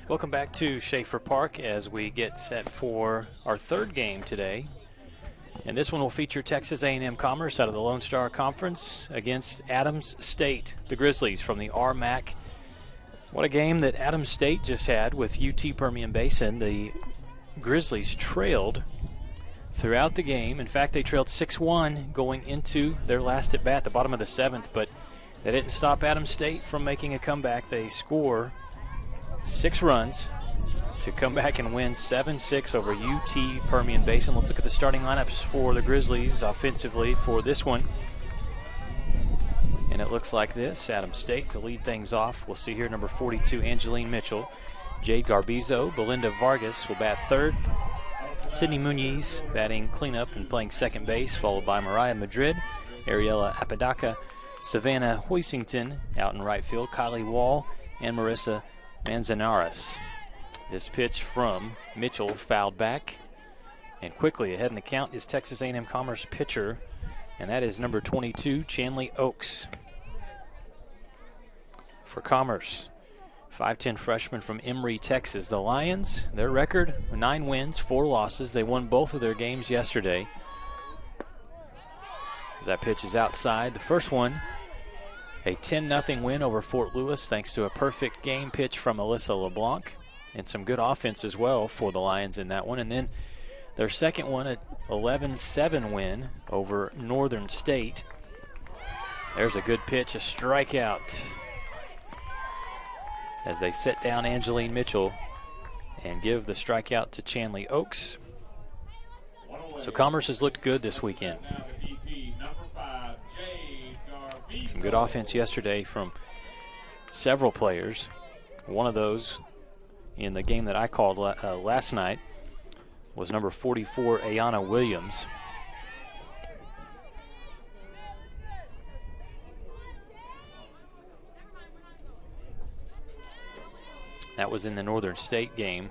Welcome back to Schaefer Park as we get set for our third game today. And this one will feature Texas A&M-Commerce out of the Lone Star Conference against Adams State, the Grizzlies from the RMAC. What a game that Adams State just had with UT Permian Basin. The Grizzlies trailed throughout the game. In fact, they trailed 6-1 going into their last at bat, the bottom of the seventh, but they didn't stop Adams State from making a comeback. They score 6 runs to come back and win 7-6 over UT Permian Basin. Let's look at the starting lineups for the Grizzlies offensively for this one. And it looks like this. Adams State to lead things off. We'll see here number 42, Angeline Mitchell. Jade Garbizo, Belinda Vargas will bat third. Sydney Muniz batting cleanup and playing second base, followed by Mariah Madrid, Ariella Apodaca, Savannah Hoisington out in right field, Kylie Wall, and Marissa Manzanares. This pitch from Mitchell fouled back. And quickly ahead in the count is Texas A&M Commerce pitcher, and that is number 22, Chanley Oaks. For Commerce, 5'10 freshman from Emory, Texas. The Lions, their record, 9 wins, 4 losses. They won both of their games yesterday. As that pitch is outside. The first one, a 10-0 win over Fort Lewis thanks to a perfect game pitch from Alyssa LeBlanc and some good offense as well for the Lions in that one. And then their second one, an 11-7 win over Northern State. There's a good pitch, a strikeout, as they set down Angeline Mitchell and give the strikeout to Chanley Oaks. So Commerce has looked good this weekend. Some good offense yesterday from several players. One of those in the game that I called last night was number 44, Ayana Williams. That was in the Northern State game.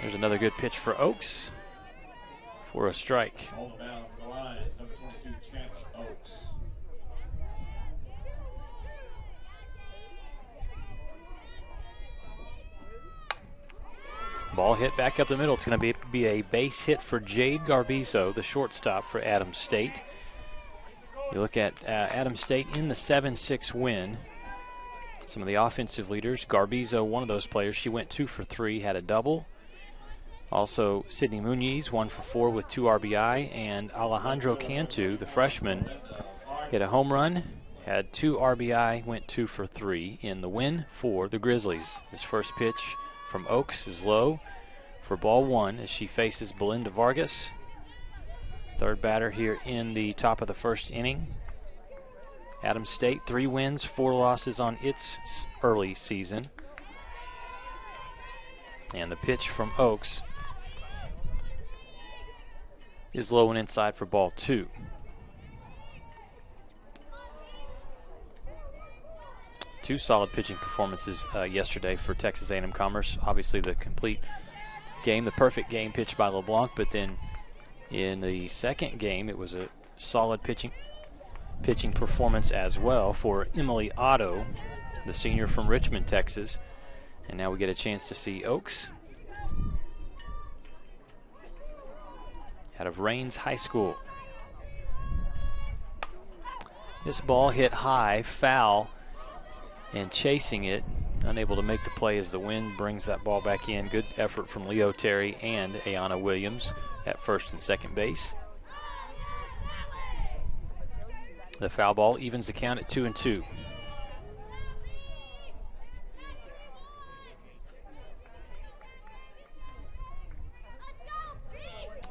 There's another good pitch for Oaks for a strike. Ball hit back up the middle. It's going to be a base hit for Jade Garbizo, the shortstop for Adams State. You look at Adams State in the 7-6 win. Some of the offensive leaders. Garbizo, one of those players. She went 2 for 3, had a double. Also, Sydney Muniz, 1 for 4 with 2 RBI. And Alejandro Cantu, the freshman, hit a home run, had 2 RBI, went 2 for 3 in the win for the Grizzlies. His first pitch from Oaks is low for ball 1 as she faces Belinda Vargas. Third batter here in the top of the first inning. Adams State, 3 wins, 4 losses on its early season. And the pitch from Oaks is low and inside for ball 2. Two solid pitching performances yesterday for Texas A&M Commerce. Obviously the complete game, the perfect game pitched by LeBlanc, but then in the second game it was a solid pitching performance as well for Emily Otto, the senior from Richmond, Texas. And now we get a chance to see Oaks out of Raines High School. This ball hit high, foul, and chasing it, unable to make the play as the wind brings that ball back in. Good effort from Leo Terry and Ayana Williams at first and second base. The foul ball evens the count at 2-2.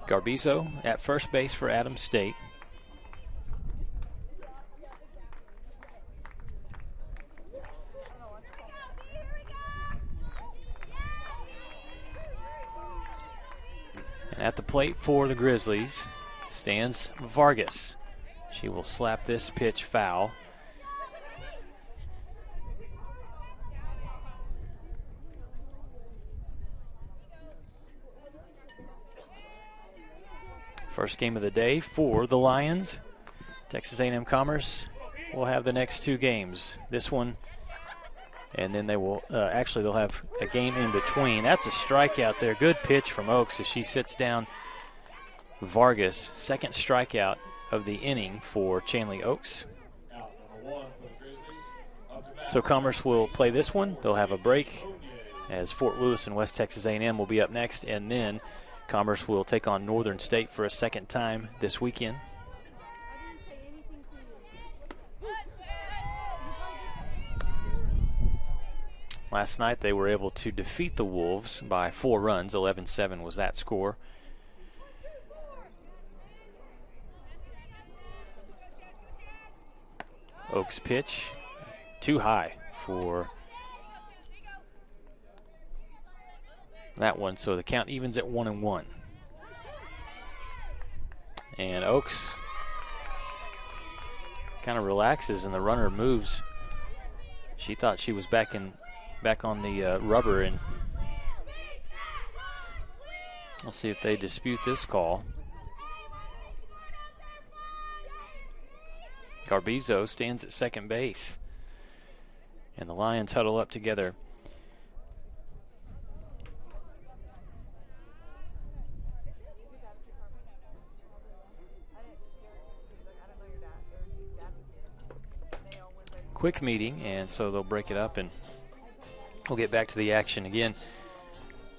Garbizo at first base for Adams State. And at the plate for the Grizzlies stands Vargas. She will slap this pitch foul. First game of the day for the Lions. Texas A&M Commerce will have the next 2 games. This one And then they will actually they'll have a game in between. That's a strikeout there. Good pitch from Oaks as she sits down Vargas. Second strikeout of the inning for Chanley Oaks. So Commerce will play this one. They'll have a break as Fort Lewis and West Texas A&M will be up next, and then Commerce will take on Northern State for a second time this weekend. Last night they were able to defeat the Wolves by 4 runs. 11-7 was that score. Oaks pitch too high for that one, so the count evens at 1-1. And Oaks kind of relaxes and the runner moves. She thought she was back on the rubber, and we'll see if they dispute this call. Garbizo stands at second base, and the Lions huddle up together. Quick meeting, and so they'll break it up and we'll get back to the action again.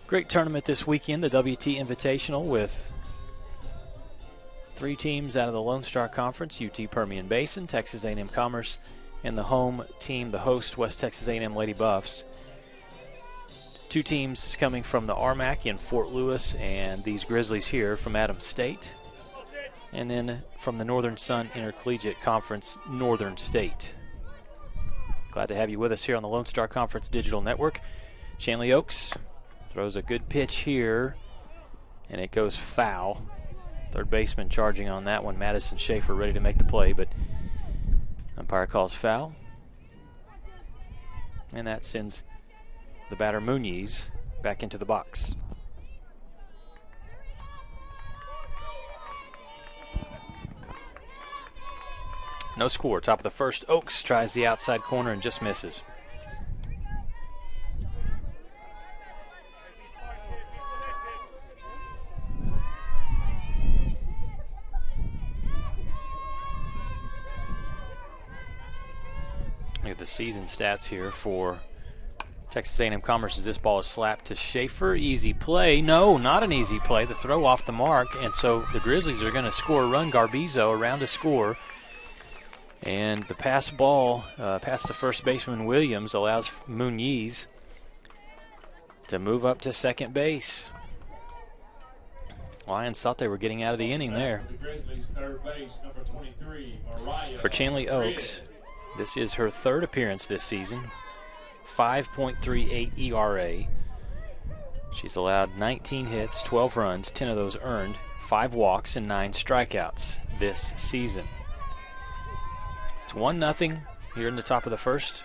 Great tournament this weekend, the WT Invitational, with 3 teams out of the Lone Star Conference: UT Permian Basin, Texas A&M-Commerce, and the home team, the host, West Texas A&M Lady Buffs. 2 teams coming from the RMAC in Fort Lewis, and these Grizzlies here from Adams State. And then from the Northern Sun Intercollegiate Conference, Northern State. Glad to have you with us here on the Lone Star Conference Digital Network. Chanley Oaks throws a good pitch here, and it goes foul. Third baseman charging on that one. Madison Schaefer ready to make the play, but umpire calls foul. And that sends the batter Muniz back into the box. No score. Top of the first. Oaks tries the outside corner and just misses. Look at the season stats here for Texas A&M Commerce as this ball is slapped to Schaefer. Easy play. No, not an easy play. The throw off the mark, and so the Grizzlies are going to score a run. Garbizo around to score. And the pass ball past the first baseman Williams allows Muniz to move up to second base. Lions thought they were getting out of the inning there. For Chanley Oaks, this is her third appearance this season. 5.38 ERA. She's allowed 19 hits, 12 runs, 10 of those earned, 5 walks, and 9 strikeouts this season. It's 1-0 here in the top of the first.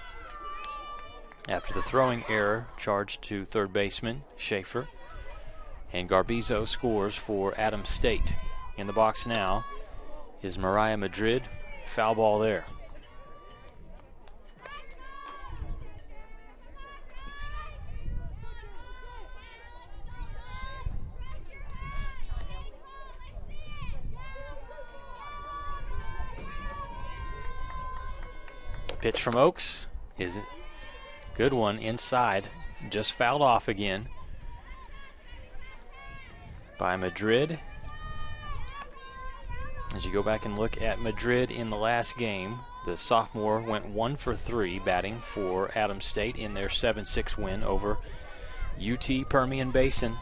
After the throwing error charged to third baseman Schaefer. And Garbizo scores for Adams State. In the box now is Mariah Madrid. Foul ball there. Pitch from Oaks is a good one inside. Just fouled off again by Madrid. As you go back and look at Madrid in the last game, the sophomore went 1 for 3 batting for Adams State in their 7-6 win over UT Permian Basin.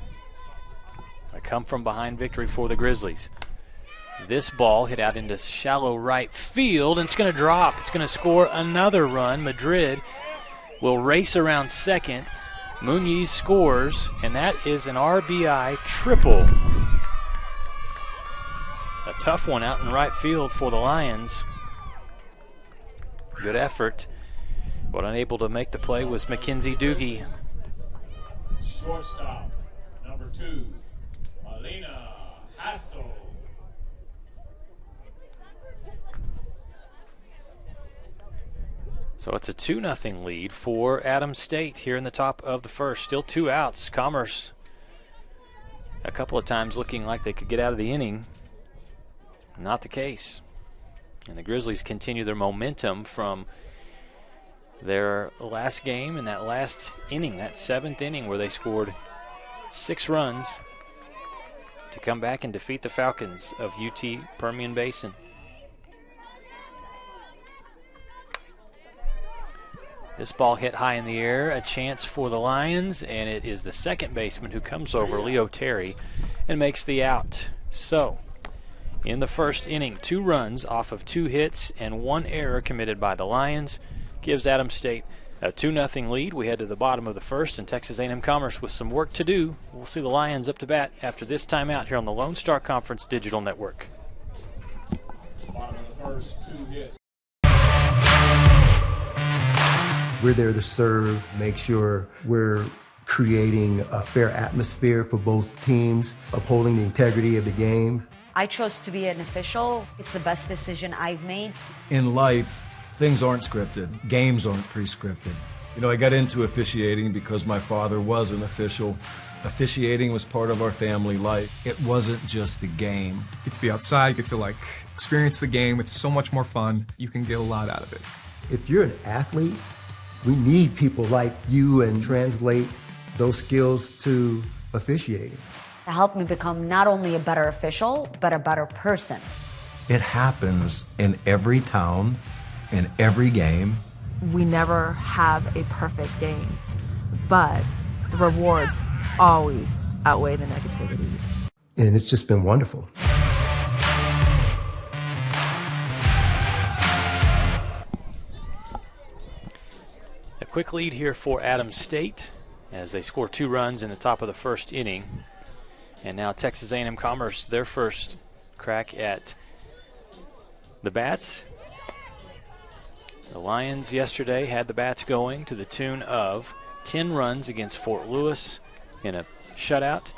A come-from-behind victory for the Grizzlies. This ball hit out into shallow right field, and it's going to drop. It's going to score another run. Madrid will race around second. Muniz scores, and that is an RBI triple. A tough one out in right field for the Lions. Good effort, but unable to make the play was Mackenzie Doogie. Shortstop, number 2, Alina Hassel. So it's a 2-0 lead for Adams State here in the top of the first. Still 2 outs. Commerce a couple of times looking like they could get out of the inning. Not the case. And the Grizzlies continue their momentum from their last game in that last inning, that 7th inning where they scored 6 runs to come back and defeat the Falcons of UT Permian Basin. This ball hit high in the air, a chance for the Lions, and it is the second baseman who comes over, Leo Terry, and makes the out. So, in the first inning, 2 runs off of 2 hits and 1 error committed by the Lions gives Adams State a 2-0 lead. We head to the bottom of the first, and Texas A&M-Commerce with some work to do. We'll see the Lions up to bat after this timeout here on the Lone Star Conference Digital Network. Bottom of the first, 2 hits. We're there to serve, make sure we're creating a fair atmosphere for both teams, upholding the integrity of the game. I chose to be an official. It's the best decision I've made. In life, things aren't scripted. Games aren't pre-scripted. You know, I got into officiating because my father was an official. Officiating was part of our family life. It wasn't just the game. Get to be outside, get to experience the game. It's so much more fun. You can get a lot out of it. If you're an athlete, we need people like you and translate those skills to officiating. It helped me become not only a better official, but a better person. It happens in every town, in every game. We never have a perfect game, but the rewards always outweigh the negativities. And it's just been wonderful. A quick lead here for Adams State as they score 2 runs in the top of the first inning. And now Texas A&M-Commerce, their first crack at the bats. The Lions yesterday had the bats going to the tune of 10 runs against Fort Lewis in a shutout.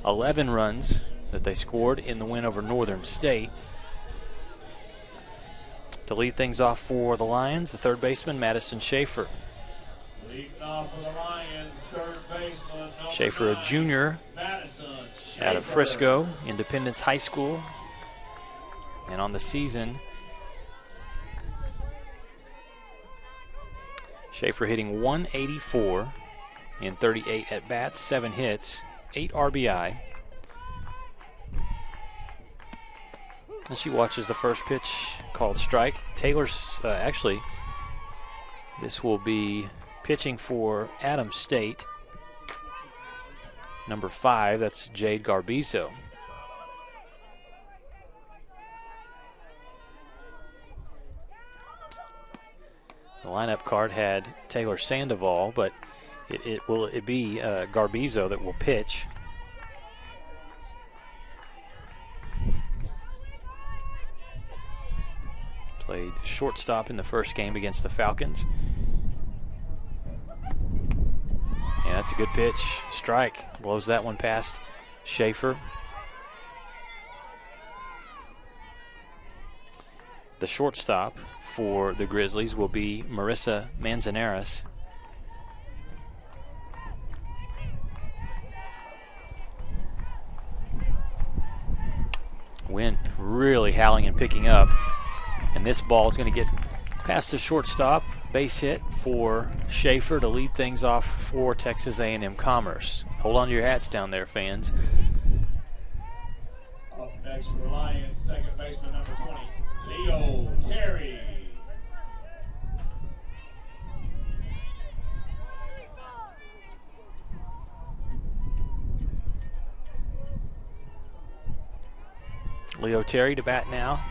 11 runs that they scored in the win over Northern State. To lead things off for the Lions, the third baseman, Madison Schaefer. Leading off for the Lions, third baseman, Schaefer, a junior out of Frisco, Independence High School. And on the season, Schaefer hitting 184 in 38 at-bats, 7 hits, 8 RBI. And she watches the first pitch called strike. Taylor's actually, this will be pitching for Adams State. Number 5, that's Jade Garbizo. The lineup card had Taylor Sandoval, but it will be Garbizo that will pitch. Played shortstop in the first game against the Falcons. Yeah, that's a good pitch. Strike. Blows that one past Schaefer. The shortstop for the Grizzlies will be Marissa Manzanares. Wind really howling and picking up. And this ball is going to get past the shortstop. Base hit for Schaefer to lead things off for Texas A&M-Commerce. Hold on to your hats down there, fans. Up next for the Lions, second baseman number 20, Leo Terry. Leo Terry to bat now.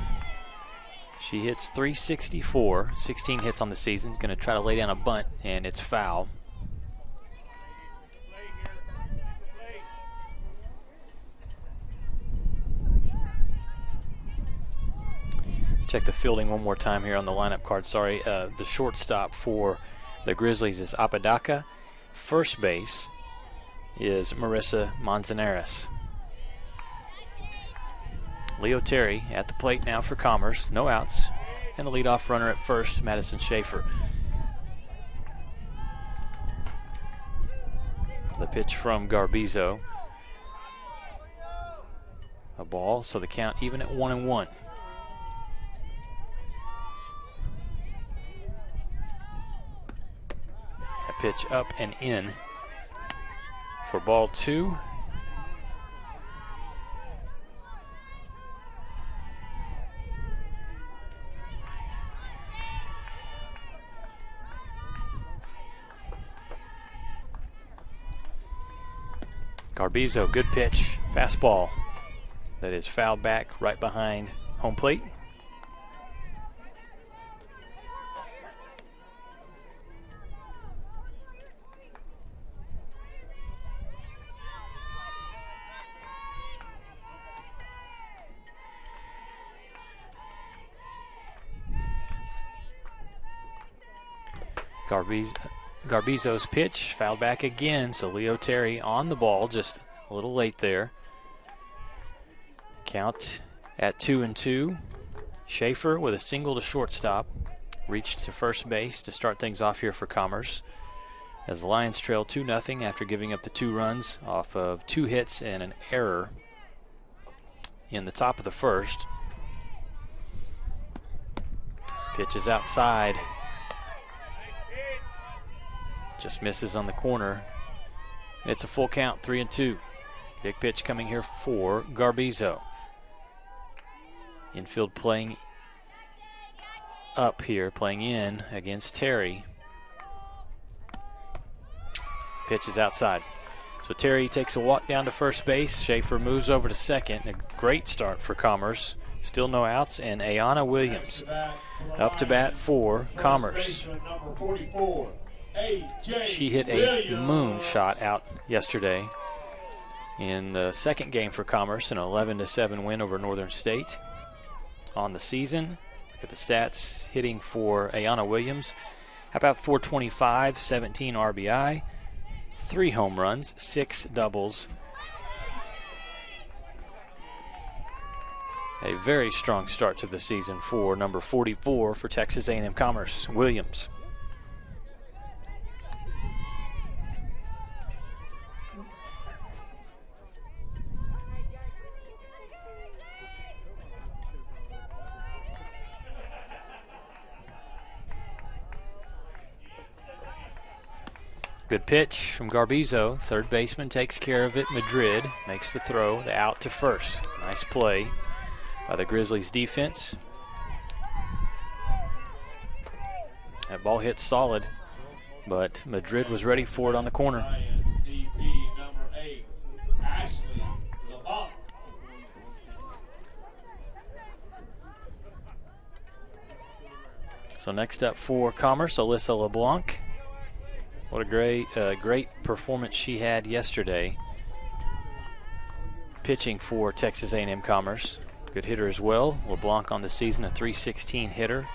She hits .364, 16 hits on the season. Going to try to lay down a bunt, and it's foul. Check the fielding one more time here on the lineup card. Sorry, the shortstop for the Grizzlies is Apodaca. First base is Marissa Manzanares. Leo Terry at the plate now for Commerce. No outs. and the leadoff runner at first, Madison Schaefer. The pitch from Garbizo. A ball, so the count even at 1-1. That pitch up and in for ball 2. Garbizo, good pitch, fastball that is fouled back right behind home plate. Garbizo's pitch fouled back again, so Leo Terry on the ball, just a little late there. Count at 2-2. Schaefer with a single to shortstop reached to first base to start things off here for Commerce, as the Lions trail 2-0 after giving up the 2 runs off of 2 hits and an error in the top of the first. Pitch is outside. Just misses on the corner. It's a full count, 3-2. Big pitch coming here for Garbizo. Infield playing up here, playing in against Terry. Pitch is outside. So Terry takes a walk down to first base. Schaefer moves over to second. A great start for Commerce. Still no outs, and Ayana Williams up to bat for Commerce. She hit a moon shot out yesterday in the second game for Commerce, an 11-7 win over Northern State. On the season, look at the stats hitting for Ayana Williams. How about 425, 17 RBI, 3 home runs, 6 doubles. A very strong start to the season for number 44 for Texas A&M-Commerce, Williams. Good pitch from Garbizo. Third baseman takes care of it. Madrid makes the throw, the out to first. Nice play by the Grizzlies defense. That ball hit solid, but Madrid was ready for it on the corner. So next up for Commerce, Alyssa LeBlanc. What a great performance she had yesterday, pitching for Texas A&M Commerce. Good hitter as well. LeBlanc on the season, a .316 hitter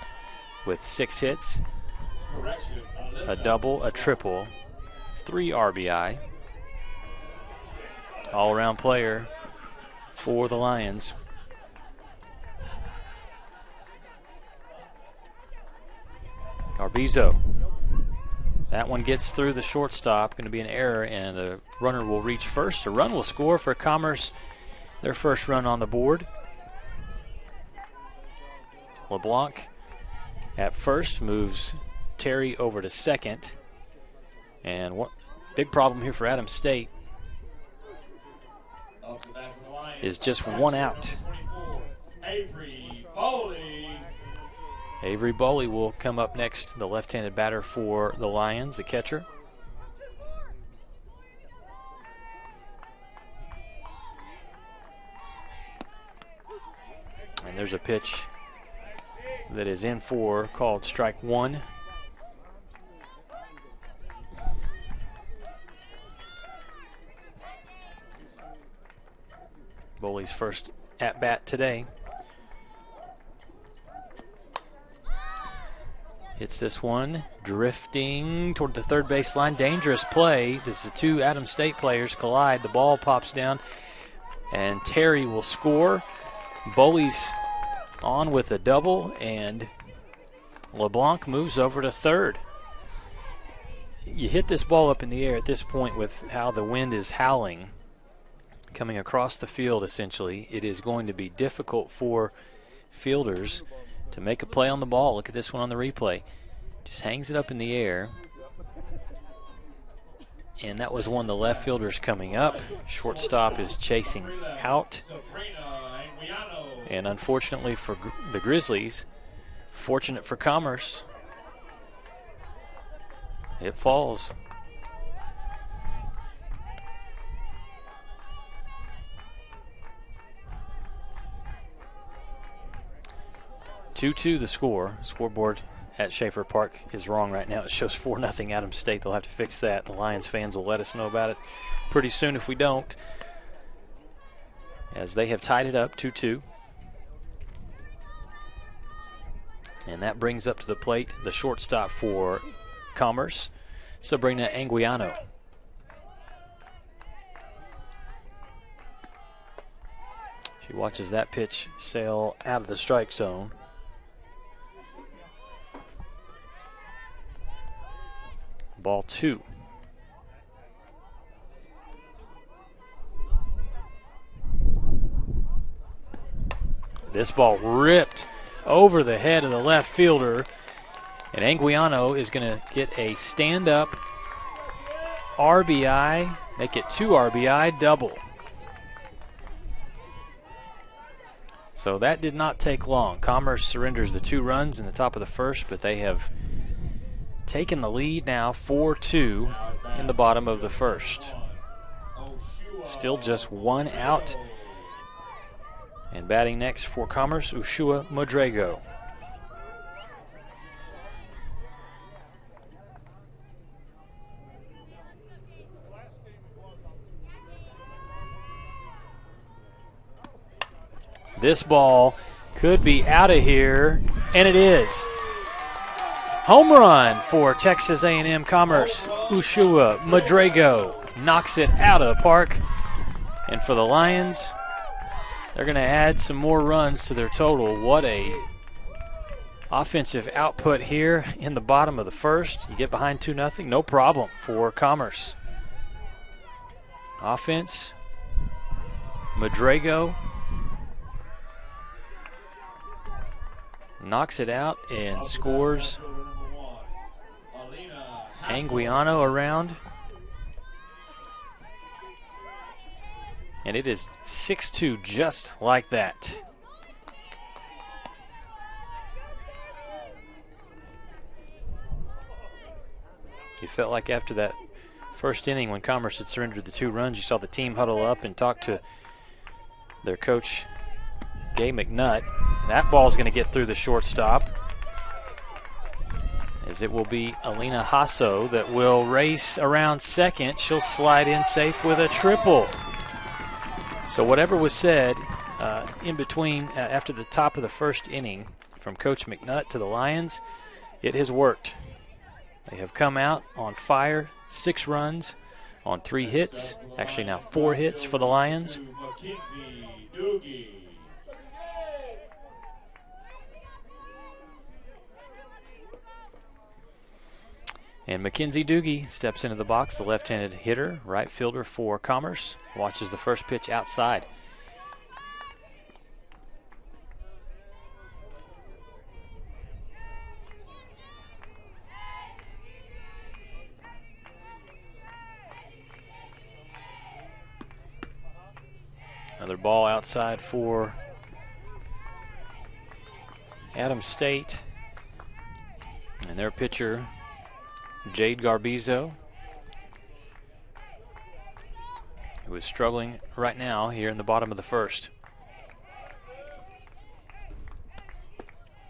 with 6 hits, a double, a triple, 3 RBI. All-around player for the Lions. Garbizo. That one gets through the shortstop, going to be an error, and the runner will reach first. A run will score for Commerce, their first run on the board. LeBlanc at first moves Terry over to second. And what big problem here for Adams State is just 1 out. Avery Boley will come up next, the left-handed batter for the Lions, the catcher. And there's a pitch that is in for, called strike 1. Boley's first at-bat today. Hits this one, drifting toward the third base line. Dangerous play. This is 2 Adams State players collide. The ball pops down, and Terry will score. Boley's on with a double, and LeBlanc moves over to third. You hit this ball up in the air at this point with how the wind is howling, coming across the field essentially. It is going to be difficult for fielders to make a play on the ball. Look at this one on the replay. Just hangs it up in the air. And that was one of the left fielders coming up. Shortstop is chasing out. And unfortunately for the Grizzlies, fortunate for Commerce, it falls. (2-2) the score. Scoreboard at Schaefer Park is wrong right now. It shows 4-0 Adams State. They'll have to fix that. The Lions fans will let us know about it pretty soon if we don't, as they have tied it up 2-2. And that brings up to the plate the shortstop for Commerce, Sabrina Anguiano. She watches that pitch sail out of the strike zone. Ball 2. This ball ripped over the head of the left fielder, and Anguiano is going to get a stand-up RBI, make it 2 RBI double. So that did not take long. Commerce surrenders the 2 runs in the top of the first, but they have taken the lead now 4-2 in the bottom of the first. Still just 1 out. And batting next for Commerce, Ushua Modrego. This ball could be out of here, and it is. Home run for Texas A&M-Commerce. Ushua Modrego knocks it out of the park. And for the Lions, they're going to add some more runs to their total. What a offensive output here in the bottom of the first. You get behind 2-0, no problem for Commerce. Offense, Modrego knocks it out and scores. Anguiano around. And it is 6-2 just like that. You felt like after that first inning when Commerce had surrendered the 2 runs, you saw the team huddle up and talk to their coach, Gay McNutt. That ball's going to get through the shortstop, as it will be Alina Hasso that will race around second. She'll slide in safe with a triple. So whatever was said in between after the top of the first inning from Coach McNutt to the Lions, it has worked. They have come out on fire, 6 runs on 3 hits. Actually now 4 hits for the Lions. And Mackenzie Doogie steps into the box, the left-handed hitter, right fielder for Commerce. Watches the first pitch outside. Another ball outside for Adams State. And their pitcher, Jade Garbizo, who is struggling right now here in the bottom of the first.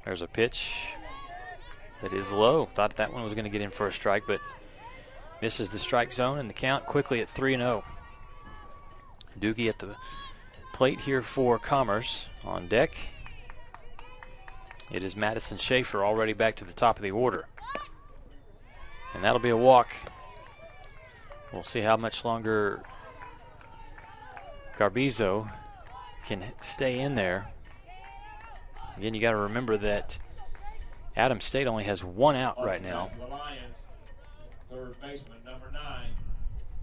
There's a pitch that is low. Thought that one was going to get in for a strike, but misses the strike zone, and the count quickly at 3-0. Doogie at the plate here for Commerce. On deck, it is Madison Schaefer, already back to the top of the order. And that'll be a walk. We'll see how much longer Garbizo can stay in there. Again, you got to remember that Adams State only has one out right now. The Lions, third baseman, number 9,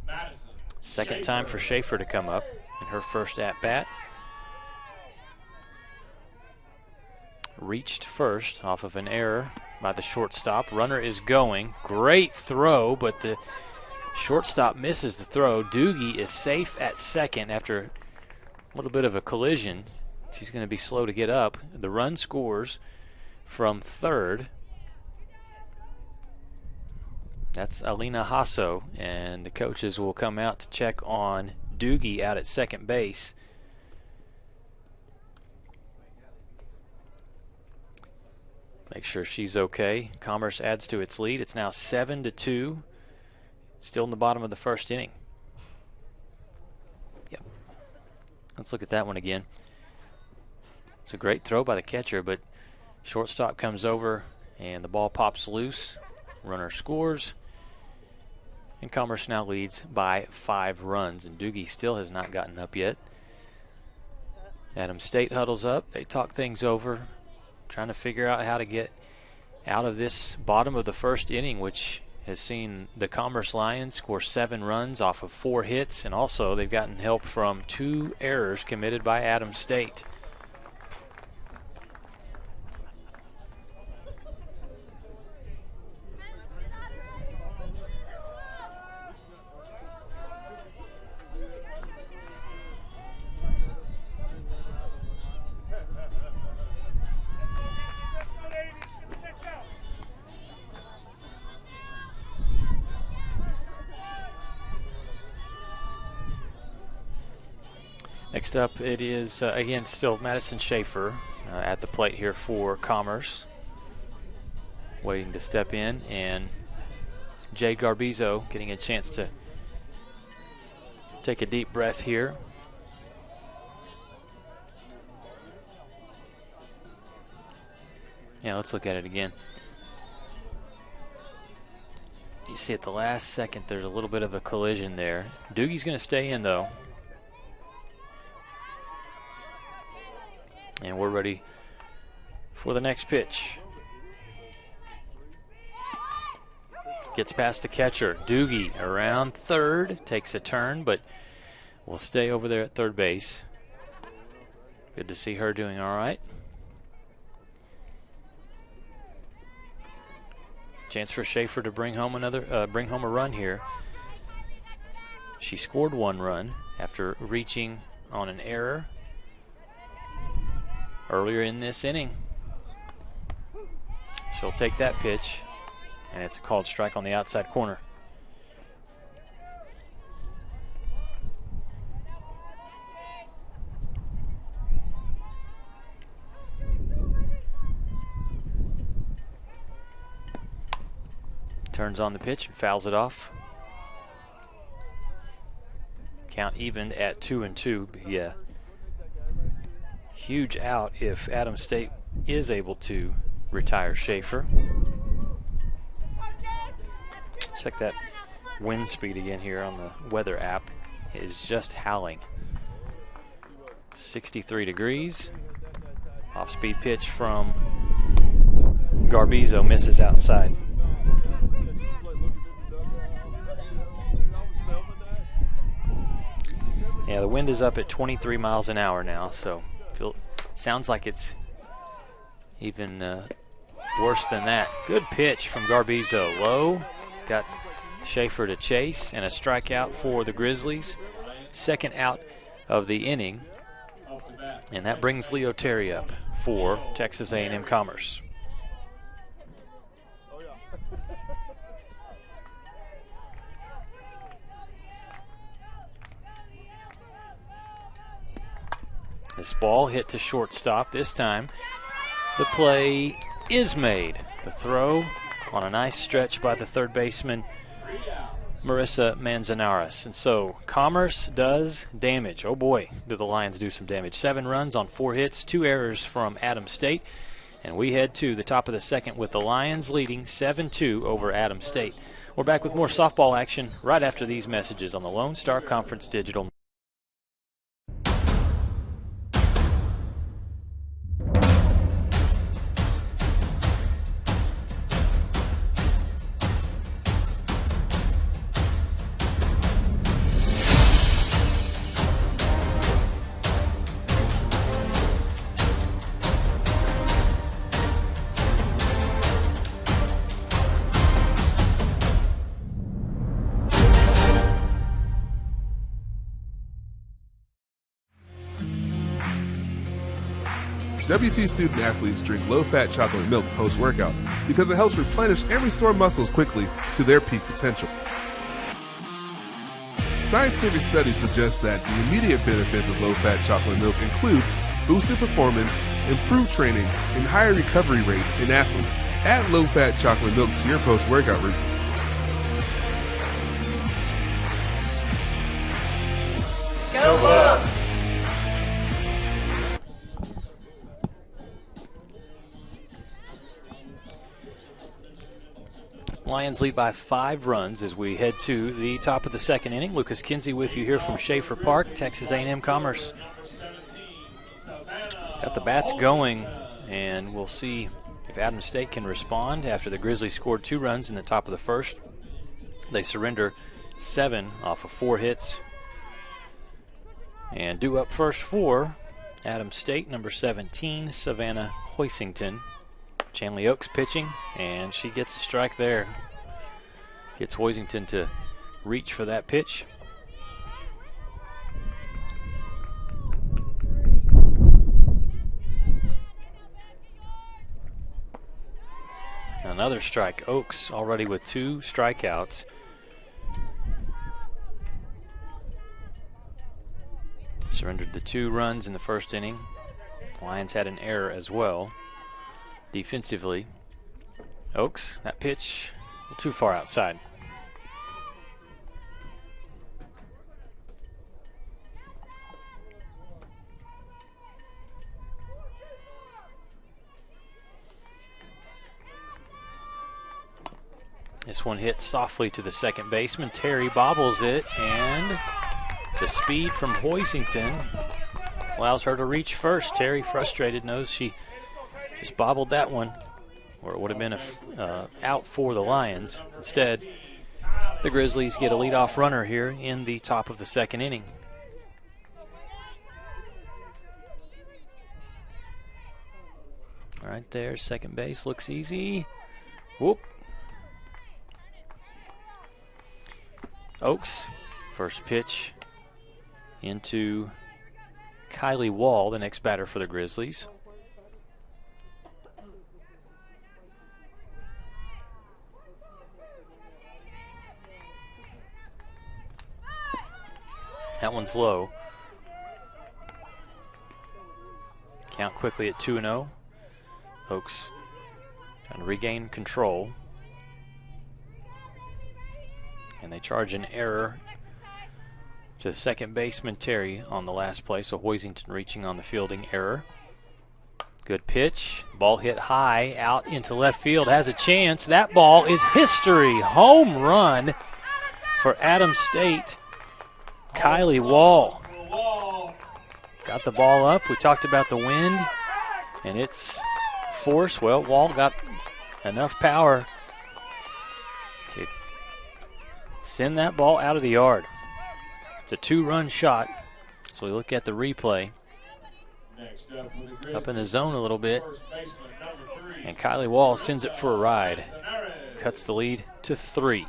Madison. Second time for Schaefer to come up in her first at-bat. Reached first off of an error by the shortstop. Runner is going. Great throw, but the shortstop misses the throw. Doogie is safe at second after a little bit of a collision. She's going to be slow to get up. The run scores from third. That's Alina Hasso, and the coaches will come out to check on Doogie out at second base. Make sure she's okay. Commerce adds to its lead. It's now 7-2. Still in the bottom of the first inning. Yep. Let's look at that one again. It's a great throw by the catcher, but shortstop comes over and the ball pops loose. Runner scores. And Commerce now leads by 5 runs, and Doogie still has not gotten up yet. Adams State huddles up. They talk things over, trying to figure out how to get out of this bottom of the first inning, which has seen the Commerce Lions score 7 runs off of 4 hits, and also they've gotten help from 2 errors committed by Adams State. Next up, it is, again, still Madison Schaefer at the plate here for Commerce. Waiting to step in, and Jade Garbizo getting a chance to take a deep breath here. Yeah, let's look at it again. You see at the last second there's a little bit of a collision there. Doogie's going to stay in, though. And we're ready for the next pitch. Gets past the catcher. Doogie around third, takes a turn, but will stay over there at third base. Good to see her doing all right. Chance for Schaefer to bring home a run here. She scored 1 run after reaching on an error earlier in this inning. She'll take that pitch, and it's a called strike on the outside corner. Turns on the pitch and fouls it off. Count evened at 2-2. Yeah. Huge out if Adams State is able to retire Schaefer. Check that wind speed again here on the weather app. It is just howling. 63 degrees. Off-speed pitch from Garbizo misses outside. Yeah, the wind is up at 23 miles an hour now, so sounds like it's even worse than that. Good pitch from Garbizo. Low, got Schaefer to chase, and a strikeout for the Grizzlies. Second out of the inning, and that brings Leo Terry up for Texas A&M-Commerce. This ball hit to shortstop. This time the play is made. The throw on a nice stretch by the third baseman, Marissa Manzanares. And so Commerce does damage. Oh boy, do the Lions do some damage. 7 runs on 4 hits, 2 errors from Adams State. And we head to the top of the second with the Lions leading 7-2 over Adams State. We're back with more softball action right after these messages on the Lone Star Conference Digital. WT student athletes drink low-fat chocolate milk post-workout because it helps replenish and restore muscles quickly to their peak potential. Scientific studies suggest that the immediate benefits of low-fat chocolate milk include boosted performance, improved training, and higher recovery rates in athletes. Add low-fat chocolate milk to your post-workout routine. Go Bucks! Lions lead by 5 runs as we head to the top of the second inning. Lucas Kinsey with you here from Schaefer Park, Texas A&M-Commerce. Got the bats going, and we'll see if Adams State can respond after the Grizzlies scored 2 runs in the top of the first. They surrender 7 off of 4 hits. And due up first for Adams State, number 17, Savannah Hoisington. Chanley Oaks pitching, and she gets a strike there. Gets Hoisington to reach for that pitch. Another strike. Oaks already with 2 strikeouts. Surrendered the 2 runs in the first inning. The Lions had an error as well. Defensively, Oaks, that pitch a little too far outside. This one hits softly to the second baseman. Terry bobbles it, and the speed from Hoisington allows her to reach first. Terry, frustrated, knows she just bobbled that one, or it would have been a out for the Lions. Instead, the Grizzlies get a leadoff runner here in the top of the second inning. All right there, second base looks easy. Whoop. Oaks, first pitch into Kylie Wall, the next batter for the Grizzlies. That one's low. Count quickly at 2-0. Oaks trying to regain control. And they charge an error to second baseman Terry on the last play, so Hoisington reaching on the fielding error. Good pitch. Ball hit high out into left field. Has a chance. That ball is history. Home run for Adams State. Kylie Wall got the ball up. We talked about the wind and its force. Well, Wall got enough power to send that ball out of the yard. It's a 2-run shot. So we look at the replay. Up in the zone a little bit. And Kylie Wall sends it for a ride. Cuts the lead to 3.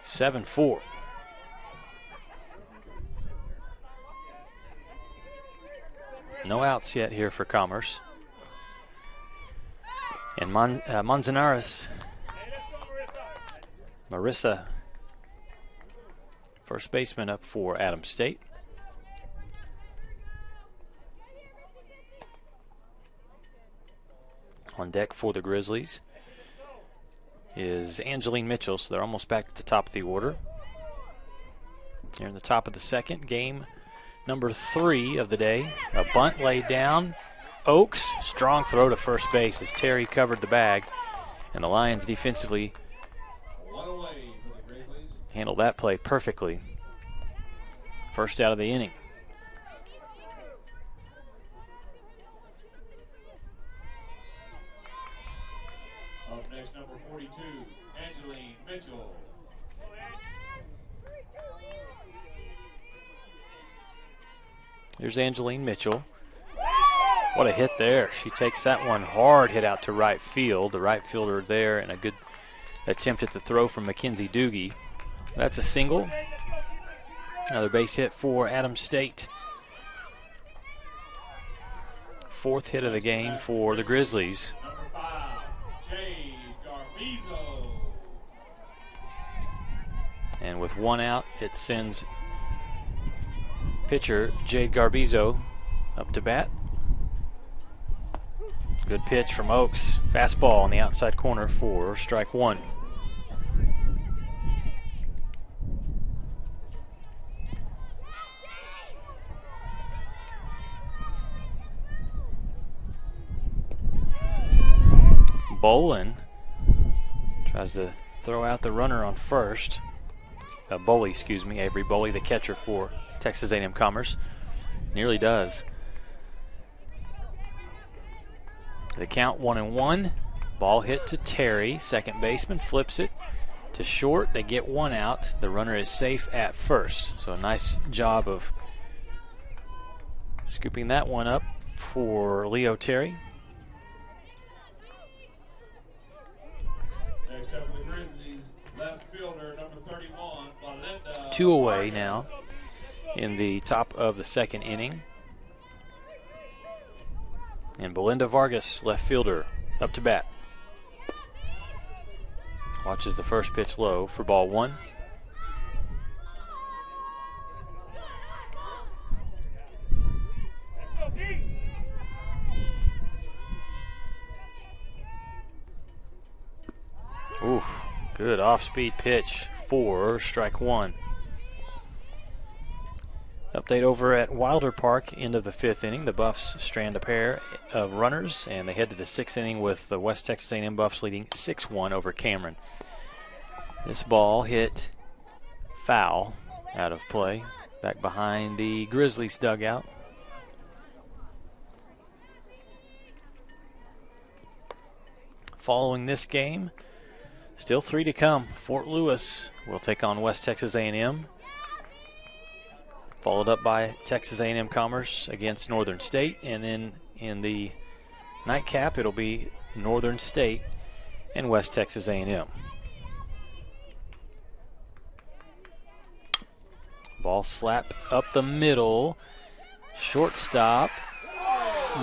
7-4. No outs yet here for Commerce. And Manzanares, Marissa, first baseman up for Adams State. On deck for the Grizzlies is Angeline Mitchell, so they're almost back to the top of the order. Here in the top of the second, game number 3 of the day. A bunt laid down. Oaks, strong throw to first base as Terry covered the bag. And the Lions defensively handled that play perfectly. First out of the inning. Up next, number 42, Angeline Mitchell. There's Angeline Mitchell. What a hit there. She takes that one hard hit out to right field. The right fielder there, and a good attempt at the throw from Mackenzie Doogie. That's a single. Another base hit for Adams State. 4th hit of the game for the Grizzlies. Number 5, Jade Garbizo. And with 1 out, it sends pitcher Jade Garbizo up to bat. Good pitch from Oaks. Fastball on the outside corner for strike 1. Bolin tries to throw out the runner on first. Boley, excuse me, Avery Boley, the catcher for Texas A&M-Commerce. Nearly does. The count 1-1. Ball hit to Terry. Second baseman flips it to short. They get 1 out. The runner is safe at first. So a nice job of scooping that one up for Leo Terry. Next up for the Grizzlies, left fielder number 31, Belinda. 2 away now in the top of the 2nd inning. And Belinda Vargas, left fielder, up to bat. Watches the first pitch low for ball 1. Let's go, Pete. Oof, good off-speed pitch for strike 1. Update over at Wilder Park, end of the 5th inning. The Buffs strand a pair of runners, and they head to the 6th inning with the West Texas A&M Buffs leading 6-1 over Cameron. This ball hit foul out of play, back behind the Grizzlies dugout. Following this game, still 3 to come. Fort Lewis will take on West Texas A&M. Followed up by Texas A&M-Commerce against Northern State. And then in the nightcap, it'll be Northern State and West Texas A&M. Ball slap up the middle. Shortstop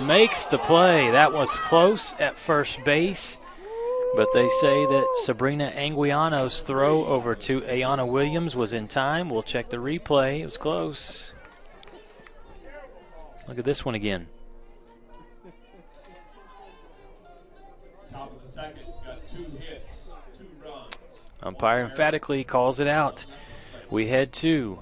makes the play. That was close at first base. But they say that Sabrina Anguiano's throw over to Ayana Williams was in time. We'll check the replay. It was close. Look at this one again. Top of the 2nd, got 2 hits, 2 runs. Umpire emphatically calls it out. We head to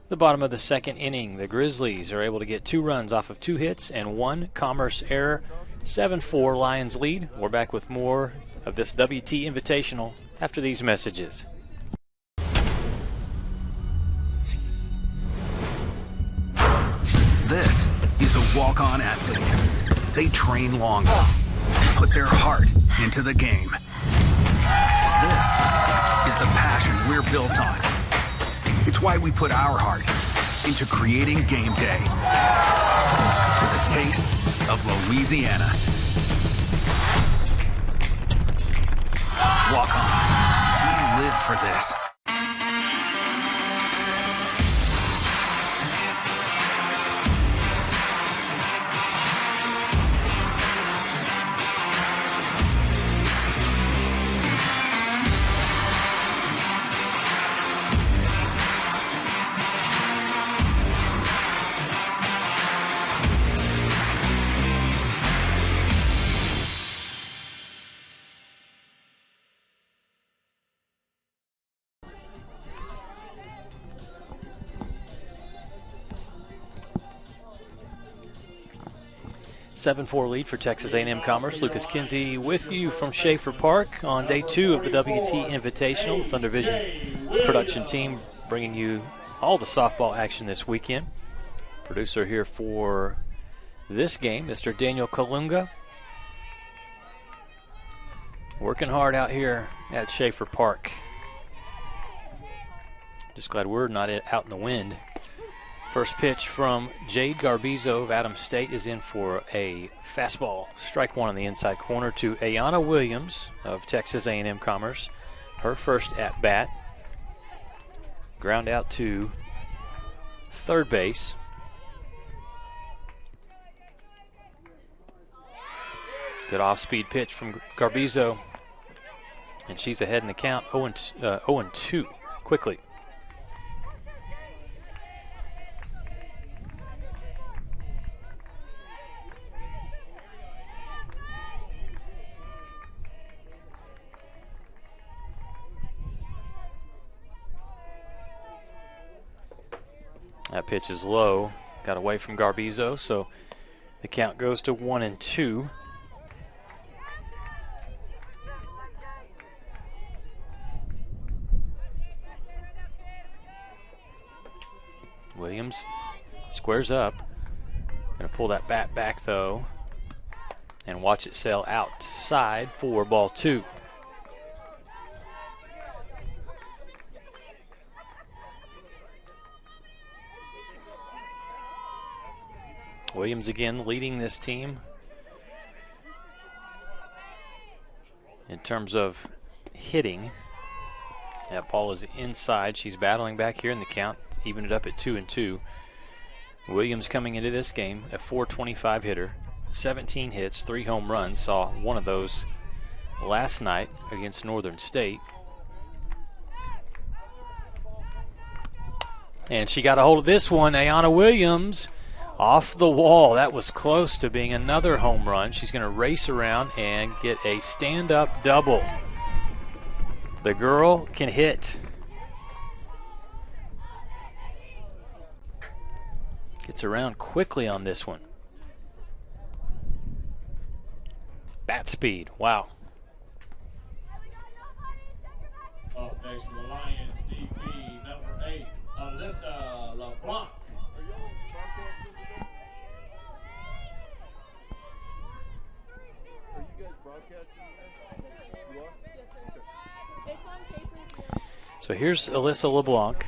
the bottom of the 2nd inning. The Grizzlies are able to get 2 runs off of 2 hits and 1 Commerce error. 7-4 Lions lead. We're back with more of this WT Invitational after these messages. This is a walk-on athlete. They train longer, put their heart into the game. This is the passion we're built on. It's why we put our heart into creating game day with a taste of Louisiana. Walk-ons. We live for this. (7-4) lead for Texas A&M-Commerce. Lucas Kinsey with you from Schaefer Park on day 2 of the WT Invitational. Thunder Vision production team bringing you all the softball action this weekend. Producer here for this game, Mr. Daniel Kalunga. Working hard out here at Schaefer Park. Just glad we're not out in the wind. First pitch from Jade Garbizo of Adams State is in for a fastball. Strike 1 on the inside corner to Ayana Williams of Texas A&M-Commerce. Her first at-bat. Ground out to third base. Good off-speed pitch from Garbizo. And she's ahead in the count, 0-2 quickly. That pitch is low. Got away from Garbizo, so the count goes to 1-2. Williams squares up. Going to pull that bat back, though, and watch it sail outside for ball 2. Williams again leading this team in terms of hitting. That ball is inside. She's battling back here in the count, even it up at 2-2. Williams coming into this game, a .425 hitter, 17 hits, 3 home runs. Saw one of those last night against Northern State. And she got a hold of this one, Ayana Williams. Off the wall. That was close to being another home run. She's going to race around and get a stand-up double. The girl can hit. Gets around quickly on this one. Bat speed. Wow. Up next for the Lions, DB number 8, Alyssa LeBlanc. So here's Alyssa LeBlanc,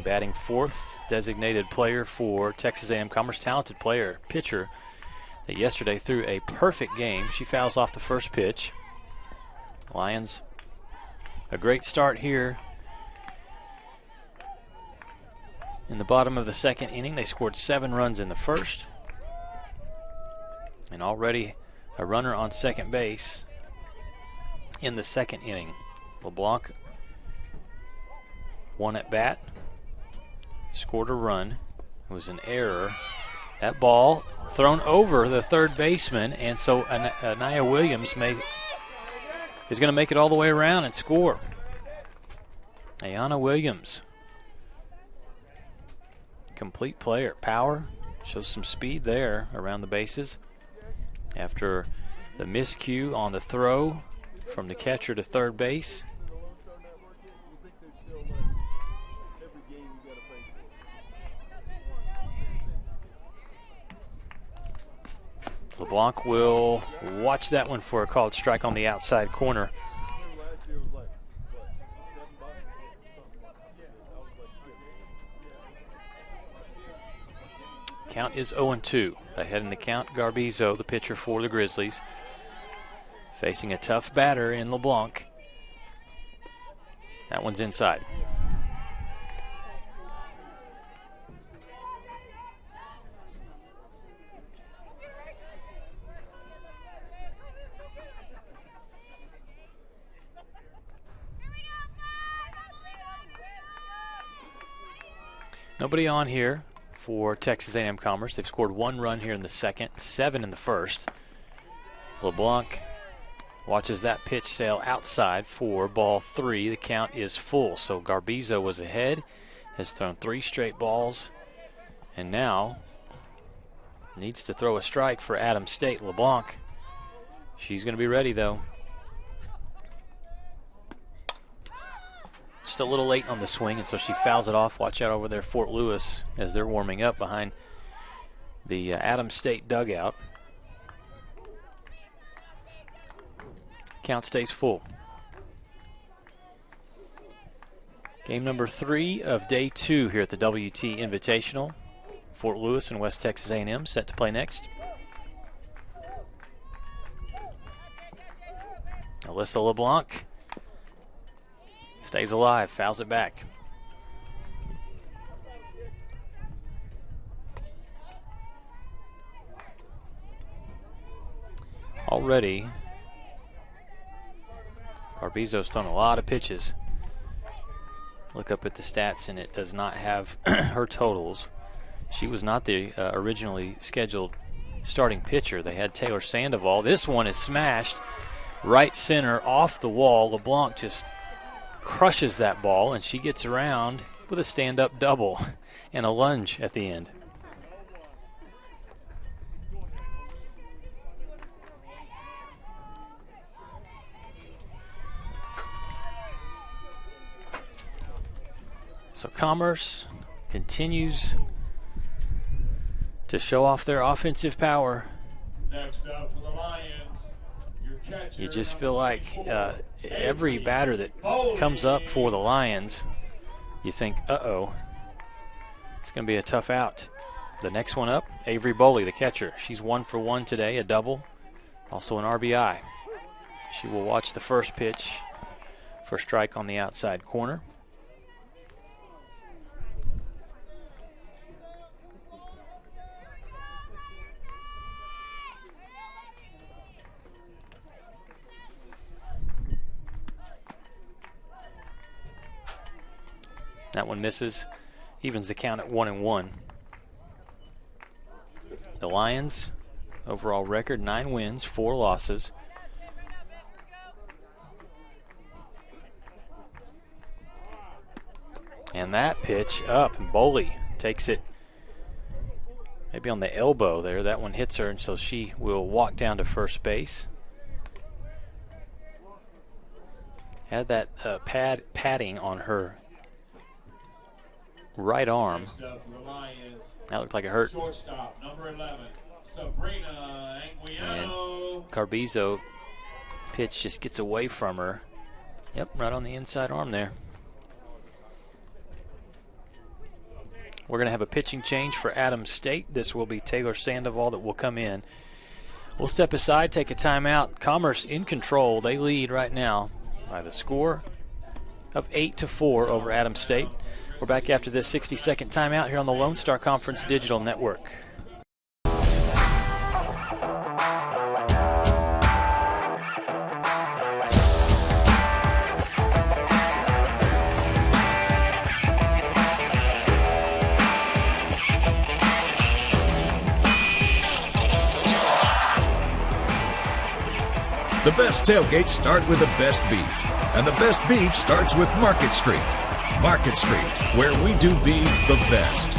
batting 4th, designated player for Texas A&M-Commerce, talented player, pitcher, that yesterday threw a perfect game. She fouls off the first pitch. Lions, a great start here. In the bottom of the second inning, they scored 7 runs in the first. And already a runner on second base in the second inning. LeBlanc, 1 at bat, scored a run. It was an error. That ball thrown over the third baseman, and so Anaya Williams is going to make it all the way around and score. Ayana Williams, complete player, power, shows some speed there around the bases. After the miscue on the throw from the catcher to third base. LeBlanc will watch that one for a called strike on the outside corner. Count is 0-2. Ahead in the count, Garbizo, the pitcher for the Grizzlies, facing a tough batter in LeBlanc. That one's inside. Nobody on here for Texas A&M-Commerce. They've scored 1 run here in the second, 7 in the first. LeBlanc watches that pitch sail outside for ball 3. The count is full, so Garbizo was ahead, has thrown 3 straight balls, and now needs to throw a strike for Adams State. LeBlanc, she's going to be ready, though. Just a little late on the swing, and so she fouls it off. Watch out over there, Fort Lewis, as they're warming up behind the Adams State dugout. Count stays full. Game number 3 of day 2 here at the WT Invitational. Fort Lewis and West Texas A&M set to play next. Alyssa LeBlanc stays alive, fouls it back. already Garbizo's thrown a lot of pitches. Look up at the stats, and it does not have her totals. She was not the originally scheduled starting pitcher. They had Taylor Sandoval. This one is smashed right center off the wall. LeBlanc just crushes that ball, and she gets around with a stand-up double and a lunge at the end. So Commerce continues to show off their offensive power. Next up for the Lions, your catcher. You just feel like every batter that comes up for the Lions, you think, uh-oh, it's going to be a tough out. The next one up, Avery Boley, the catcher. She's 1 for 1 today, a double, also an RBI. She will watch the first pitch for strike on the outside corner. That one misses, evens the count at 1-1. The Lions, overall record, 9 wins, 4 losses. And that pitch up, and Boley takes it maybe on the elbow there. That one hits her, and so she will walk down to first base. Had that padding on her right arm. That looked like it hurt. Shortstop, number 11, Sabrina And Anguiano. Garbizo pitch just gets away from her. Yep, right on the inside arm there. We're going to have a pitching change for Adams State. This will be Taylor Sandoval that will come in. We'll step aside, take a timeout. Commerce in control. They lead right now by the score of 8-4 over Adams State. We're back after this 60-second timeout here on the Lone Star Conference Digital Network. The best tailgates start with the best beef, and the best beef starts with Market Street. Market Street, where we do beef the best.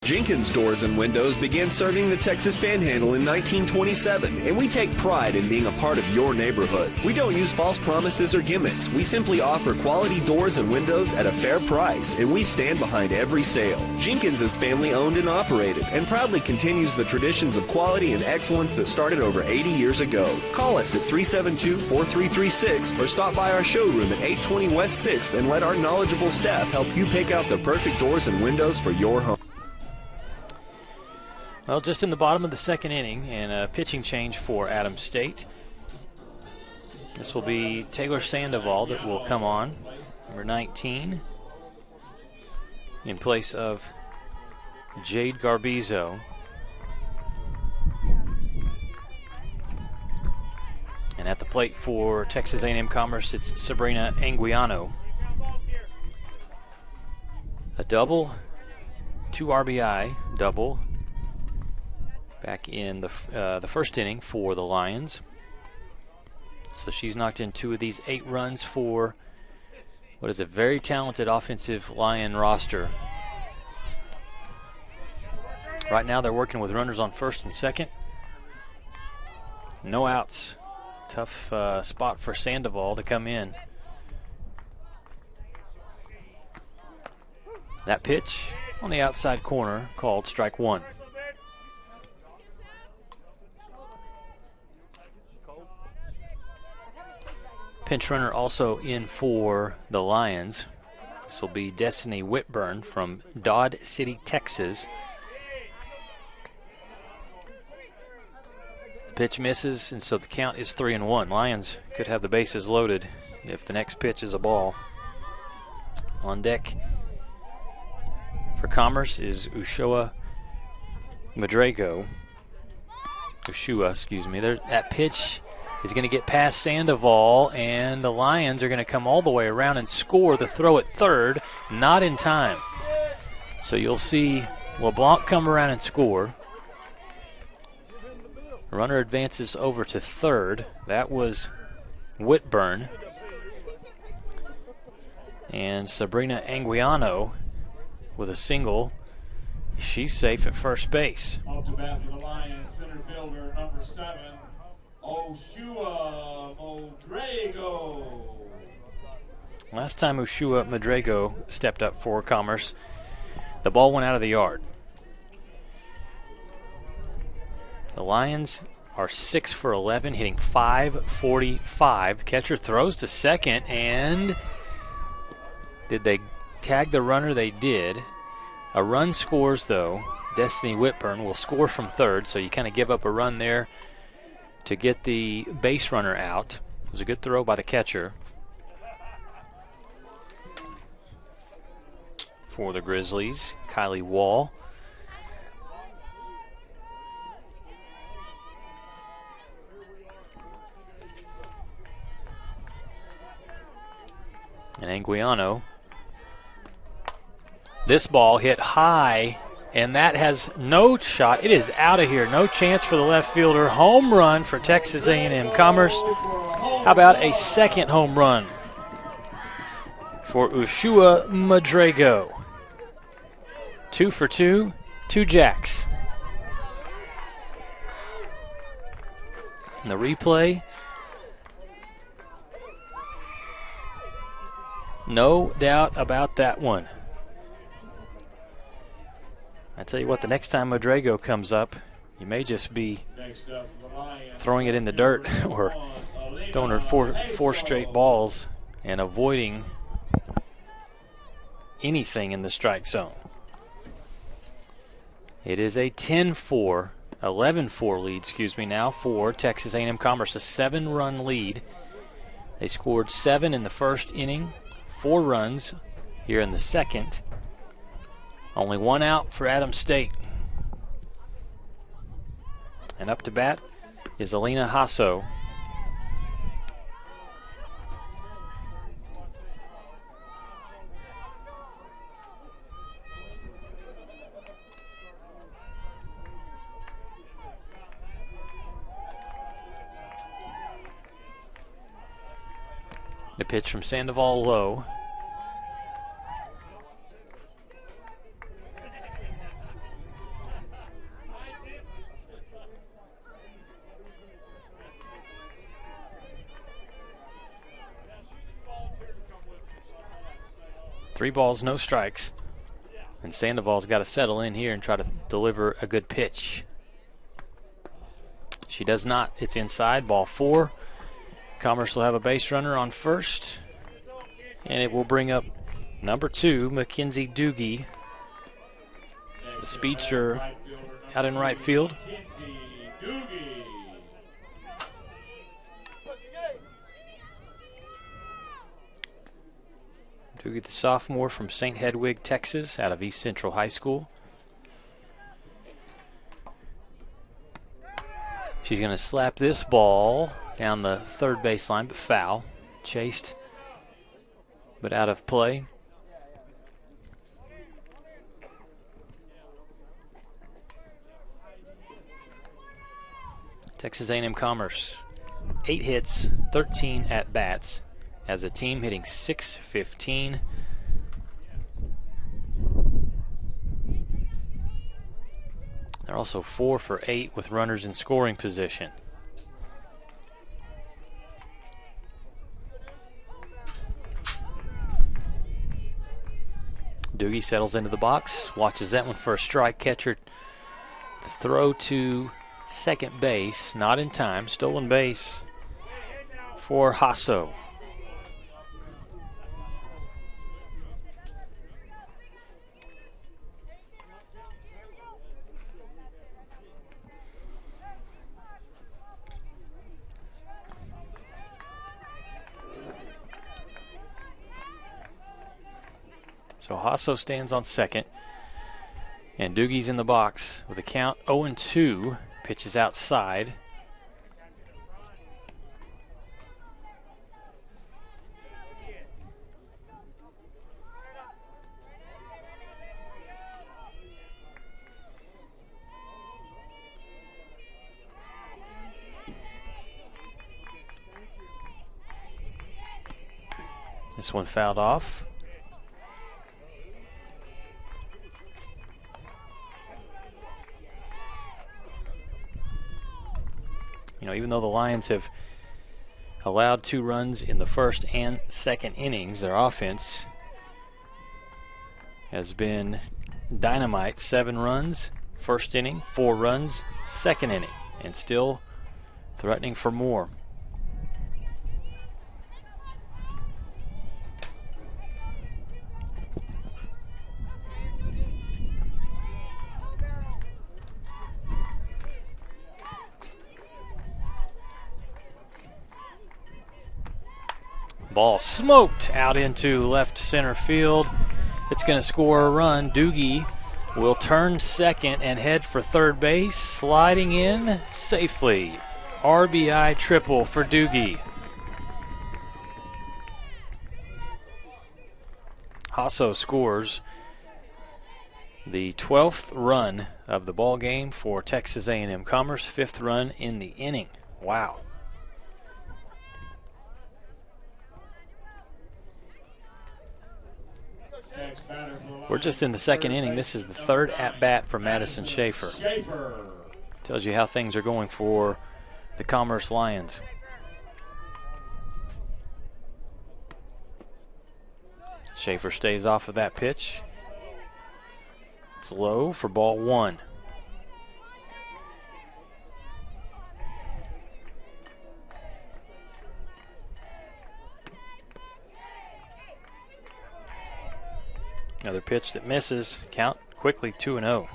Jenkins Doors and Windows began serving the Texas Panhandle in 1927, and we take pride in being a part of your neighborhood. We don't use false promises or gimmicks. We simply offer quality doors and windows at a fair price, and we stand behind every sale. Jenkins is family owned and operated, and proudly continues the traditions of quality and excellence that started over 80 years ago. Call us at 372-4336 or stop by our showroom at 820 West 6th and let our knowledgeable staff help you pick out the perfect doors and windows for your home. Well, just in the bottom of the second inning, and a pitching change for Adams State. This will be Taylor Sandoval that will come on, number 19, in place of Jade Garbizo. And at the plate for Texas A&M-Commerce, it's Sabrina Anguiano. A double, 2 RBI double. Back in the first inning for the Lions. So she's knocked in 2 of these 8 runs for what is a very talented offensive Lion roster. Right now they're working with runners on first and second. No outs. Tough spot for Sandoval to come in. That pitch on the outside corner called strike 1. Pinch runner also in for the Lions. This will be Destiny Whitburn from Dodge City, Texas. The pitch misses, and so the count is 3-1. Lions could have the bases loaded if the next pitch is a ball. On deck for Commerce is Ushoa Madrago. Ushua, excuse me. That pitch is going to get past Sandoval, and the Lions are going to come all the way around and score the throw at third, not in time. So you'll see LeBlanc come around and score. Runner advances over to third. That was Whitburn. And Sabrina Anguiano with a single. She's safe at first base. Up to bat for the Lions, center fielder number 7, Ushua Modrego. Last time Ushua Modrego stepped up for Commerce, the ball went out of the yard. The Lions are 6 for 11, hitting .545. Catcher throws to second, and did they tag the runner? They did. A run scores, though. Destiny Whitburn will score from third, so you kind of give up a run there to get the base runner out. It was a good throw by the catcher for the Grizzlies, Kylie Wall. And Anguiano. This ball hit high, and that has no shot. It is out of here. No chance for the left fielder. Home run for Texas A&M-Commerce. How about a second home run for Ushua Modrego? 2 for 2, 2 jacks. And the replay. No doubt about that one. I tell you what, the next time Modrego comes up, you may just be throwing it in the dirt or throwing her four straight balls and avoiding anything in the strike zone. It is a 11-4 lead, now for Texas A&M Commerce, a 7-run lead. They scored 7 in the first inning, 4 runs here in the second. Only 1 out for Adams State. And up to bat is Alina Hasso. The pitch from Sandoval low. Three balls, no strikes. And Sandoval's got to settle in here and try to deliver a good pitch. She does not. It's inside, ball 4. Commerce will have a base runner on first. And it will bring up number 2, Mackenzie Doogie. The speedster out in right field. Doogie, the sophomore from St. Hedwig, Texas, out of East Central High School. She's going to slap this ball down the third baseline, but foul. Chased, but out of play. Texas A&M Commerce, 8 hits, 13 at-bats. As a team hitting .615. They're also 4 for 8 with runners in scoring position. Doogie settles into the box, watches that one for a strike. Catcher, the throw to second base, not in time. Stolen base for Hasso. So Hasso stands on second, and Doogie's in the box with a count 0-2. Pitch is outside. This one fouled off. You know, even though the Lions have allowed 2 runs in the first and second innings, their offense has been dynamite. 7 runs first inning, 4 runs second inning, and still threatening for more. Ball smoked out into left center field. It's going to score a run. Doogie will turn second and head for third base, sliding in safely. RBI triple for Doogie. Hasso scores the 12th run of the ball game for Texas A&M-Commerce, 5th run in the inning. Wow. We're just in the second inning. This is the 3rd at-bat for Madison Schaefer. Tells you how things are going for the Commerce Lions. Schaefer stays off of that pitch. It's low for ball 1. Another pitch that misses. Count quickly 2-0.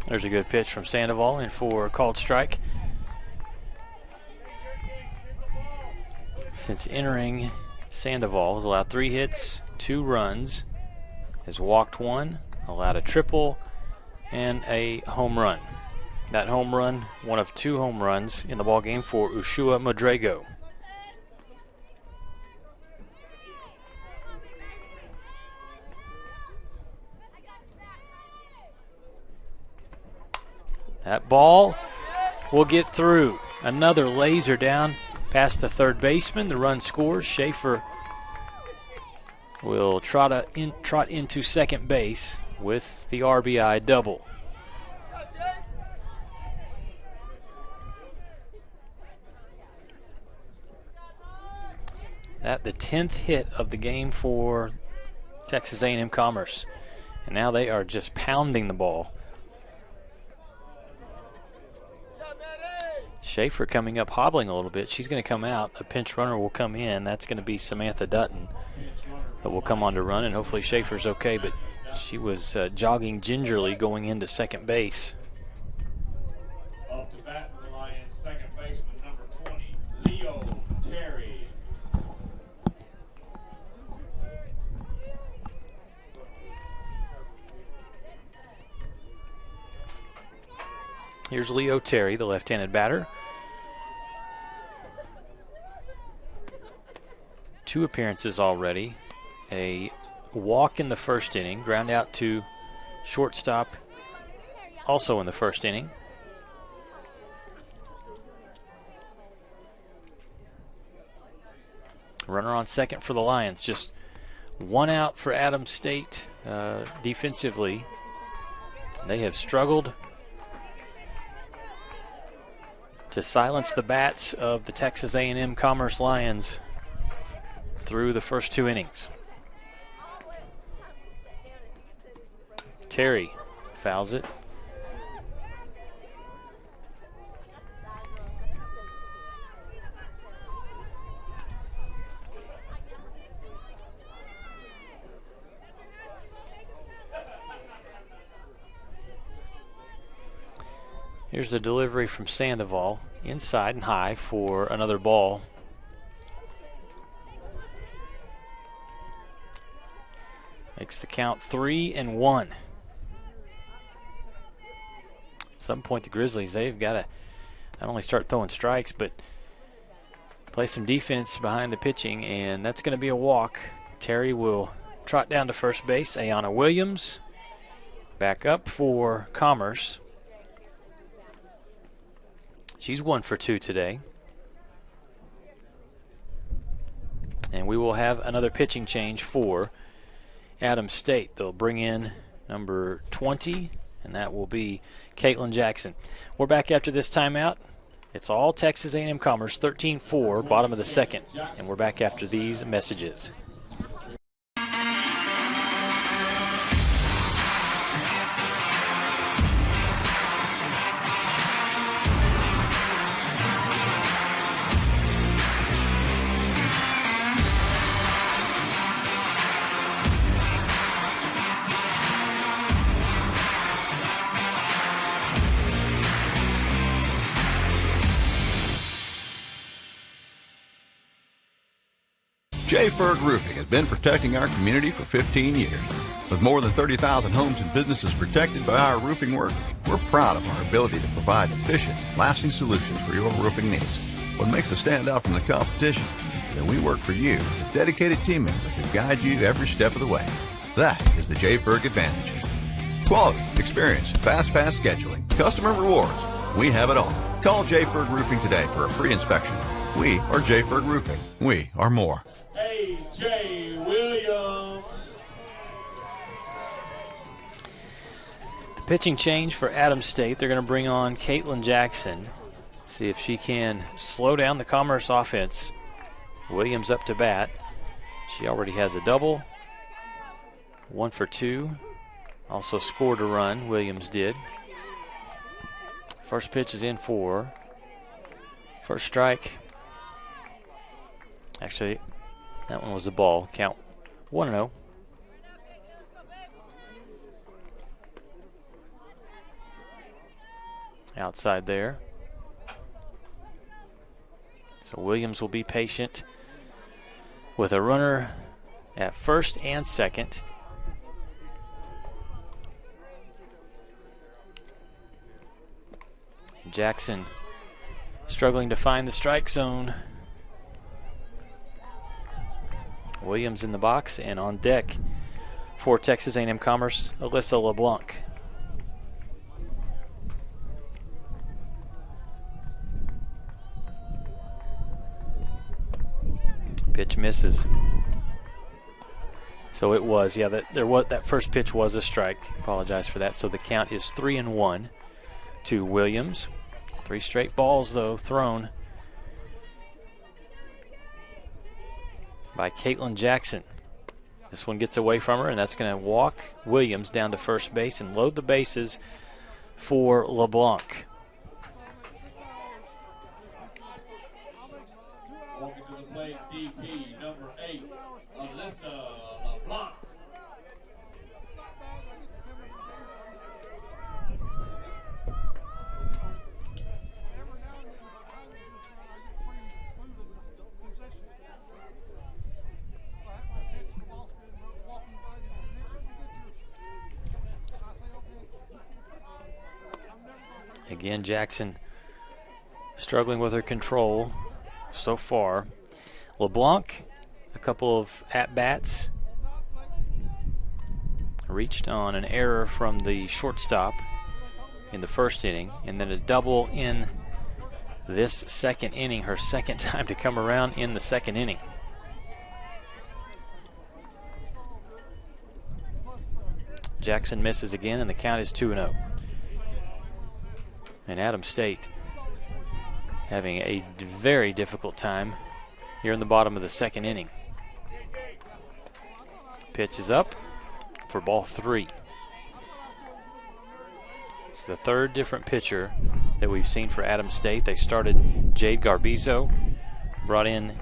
There's a good pitch from Sandoval in for a called strike. Since entering, Sandoval has allowed 3 hits, 2 runs, has walked 1, allowed a triple, and a home run. That home run, one of 2 home runs in the ballgame for Ushua Modrego. That ball will get through. Another laser down past the third baseman. The run scores. Schaefer will trot into second base with the RBI double. That the 10th hit of the game for Texas A&M Commerce. And now they are just pounding the ball. Schaefer coming up hobbling a little bit. She's going to come out. A pinch runner will come in. That's going to be Samantha Dutton that will come on to run, and hopefully Schaefer's okay, but she was jogging gingerly going into second base. Up to bat for the Lions, second baseman, number 20, Leo Terry. Here's Leo Terry, the left-handed batter. 2 appearances already. A walk in the first inning, ground out to shortstop also in the first inning. Runner on second for the Lions. Just 1 out for Adams State defensively. They have struggled to silence the bats of the Texas A&M Commerce Lions through the first 2 innings. Terry fouls it. Here's the delivery from Sandoval inside and high for another ball. Makes the count 3-1. At some point, the Grizzlies, they've got to not only start throwing strikes, but play some defense behind the pitching, and that's going to be a walk. Terry will trot down to first base. Ayanna Williams back up for Commerce. She's 1 for 2 today. And we will have another pitching change for Adams State. They'll bring in number 20, and that will be Caitlin Jackson. We're back after this timeout. It's all Texas A&M Commerce, 13-4, bottom of the second. And we're back after these messages. J. Ferg Roofing has been protecting our community for 15 years. With more than 30,000 homes and businesses protected by our roofing work, we're proud of our ability to provide efficient, lasting solutions for your roofing needs. What makes us stand out from the competition is that we work for you, a dedicated team member who guide you every step of the way. That is the J. Ferg advantage. Quality, experience, fast pass scheduling, customer rewards. We have it all. Call J. Ferg Roofing today for a free inspection. We are J. Ferg Roofing. We are more. A.J. Williams. The pitching change for Adams State. They're going to bring on Caitlin Jackson. See if she can slow down the Commerce offense. Williams up to bat. She already has a double. 1 for 2. Also scored a run, Williams did. First pitch is in for first strike. Actually, that one was a ball. Count 1-0. Outside there. So Williams will be patient with a runner at first and second. Jackson struggling to find the strike zone. Williams in the box, and on deck for Texas A&M Commerce, Alyssa LeBlanc. Pitch misses. So it was, yeah, that first pitch was a strike. Apologize for that. So the count is 3-1 to Williams. 3 straight balls, though, thrown by Caitlin Jackson. This one gets away from her, and that's going to walk Williams down to first base and load the bases for LeBlanc. Walking to the plate, DP number 8, Alyssa LeBlanc. Again, Jackson struggling with her control so far. LeBlanc, a couple of at-bats. Reached on an error from the shortstop in the first inning, and then a double in this second inning, her second time to come around in the second inning. Jackson misses again, and the count is 2-0. And Adams State having a very difficult time here in the bottom of the second inning. Pitch is up for ball 3. It's the third different pitcher that we've seen for Adams State. They started Jade Garbizo, brought in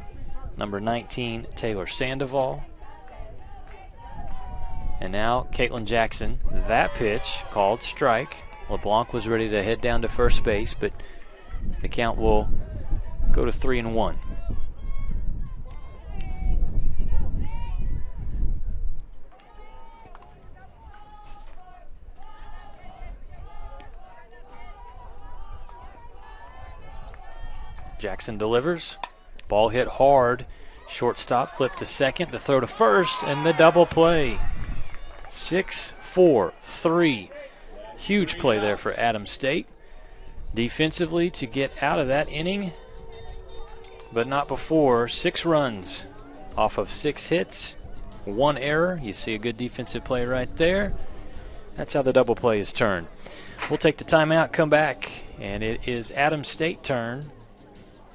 number 19, Taylor Sandoval. And now Caitlin Jackson. That pitch called strike. LeBlanc was ready to head down to first base, but The count will go to 3-1. Jackson delivers. Ball hit hard. Shortstop flip to second. The throw to first and the double play. 6-4-3. Huge play there for Adams State. Defensively to get out of that inning, but not before. 6 runs off of 6 hits, 1 error. You see a good defensive play right there. That's how the double play is turned. We'll take the timeout, come back, and it is Adams State turn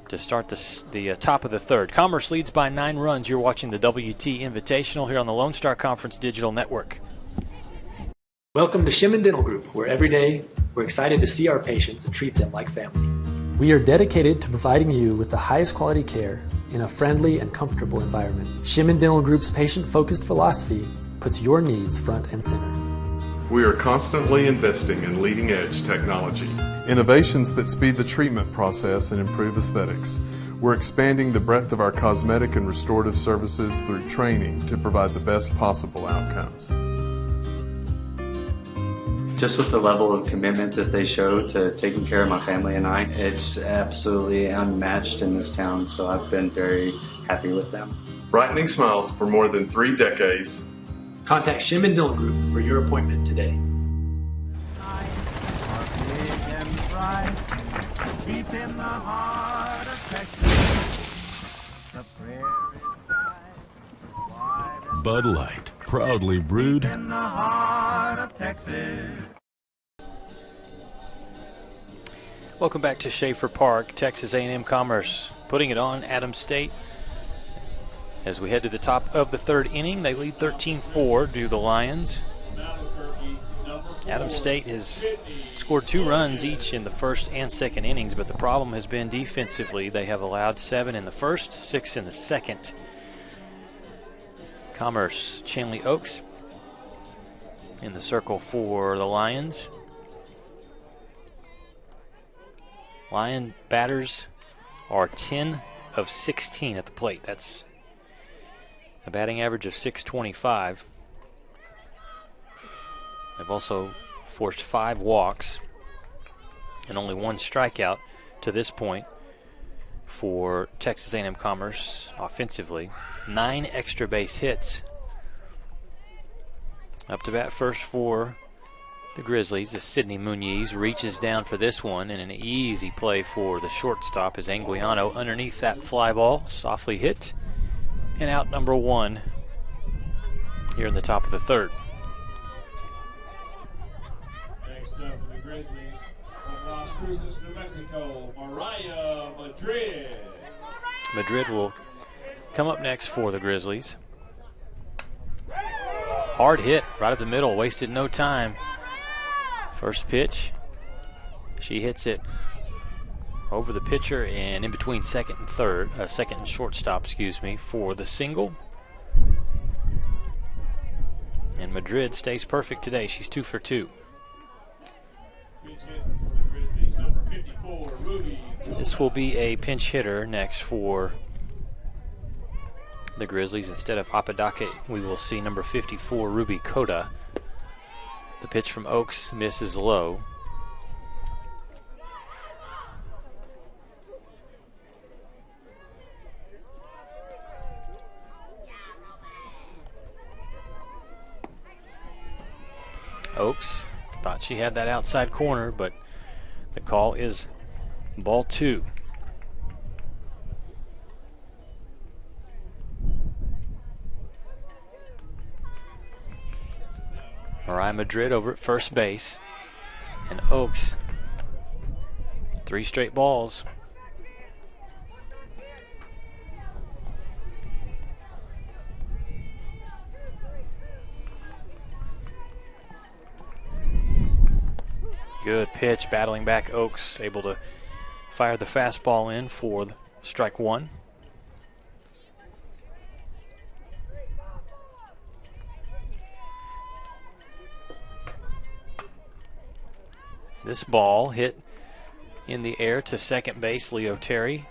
to start the top of the third. Commerce leads by 9 runs. You're watching the WT Invitational here on the Lone Star Conference Digital Network. Welcome to Shimon Dental Group, where every day we're excited to see our patients and treat them like family. We are dedicated to providing you with the highest quality care in a friendly and comfortable environment. Shimon Dental Group's patient-focused philosophy puts your needs front and center. We are constantly investing in leading-edge technology. Innovations that speed the treatment process and improve aesthetics. We're expanding the breadth of our cosmetic and restorative services through training to provide the best possible outcomes. Just with the level of commitment that they show to taking care of my family and I, it's absolutely unmatched in this town, so I've been very happy with them. Brightening smiles for more than 3 decades. Contact Shimon Dental Group for your appointment today. Deep in the heart of Texas, the prairie Bud Light, proudly brewed in the heart of Texas. Welcome back to Schaefer Park. Texas A&M-Commerce putting it on Adams State. As we head to the top of the third inning, they lead 13-4 to the Lions. Adams State has scored 2 runs each in the first and second innings, but the problem has been defensively. They have allowed 7 in the first, 6 in the second. Commerce, Chandley Oaks in the circle for the Lions. Lion batters are 10 of 16 at the plate. That's a batting average of .625. They've also forced 5 walks and only 1 strikeout to this point for Texas A&M Commerce offensively. 9 extra base hits. Up to bat first for the Grizzlies is Sidney Muniz. Reaches down for this one, and an easy play for the shortstop is Anguiano underneath that fly ball. Softly hit, and out number 1 here in the top of the third. Next up for the Grizzlies, from Las Cruces, New Mexico, Mariah Madrid. Madrid will come up next for the Grizzlies. Hard hit right up the middle, wasted no time. First pitch, she hits it over the pitcher and in between second and shortstop, for the single. And Madrid stays perfect today. She's 2 for 2. This will be a pinch hitter next for the Grizzlies. Instead of Apodaca, we will see number 54, Ruby Coda. The pitch from Oaks misses low. Oaks thought she had that outside corner, but the call is ball 2. Mariah Madrid over at first base, and Oaks 3 straight balls. Good pitch, battling back Oaks, able to fire the fastball in for strike 1. This ball hit in the air to second base. Leo Terry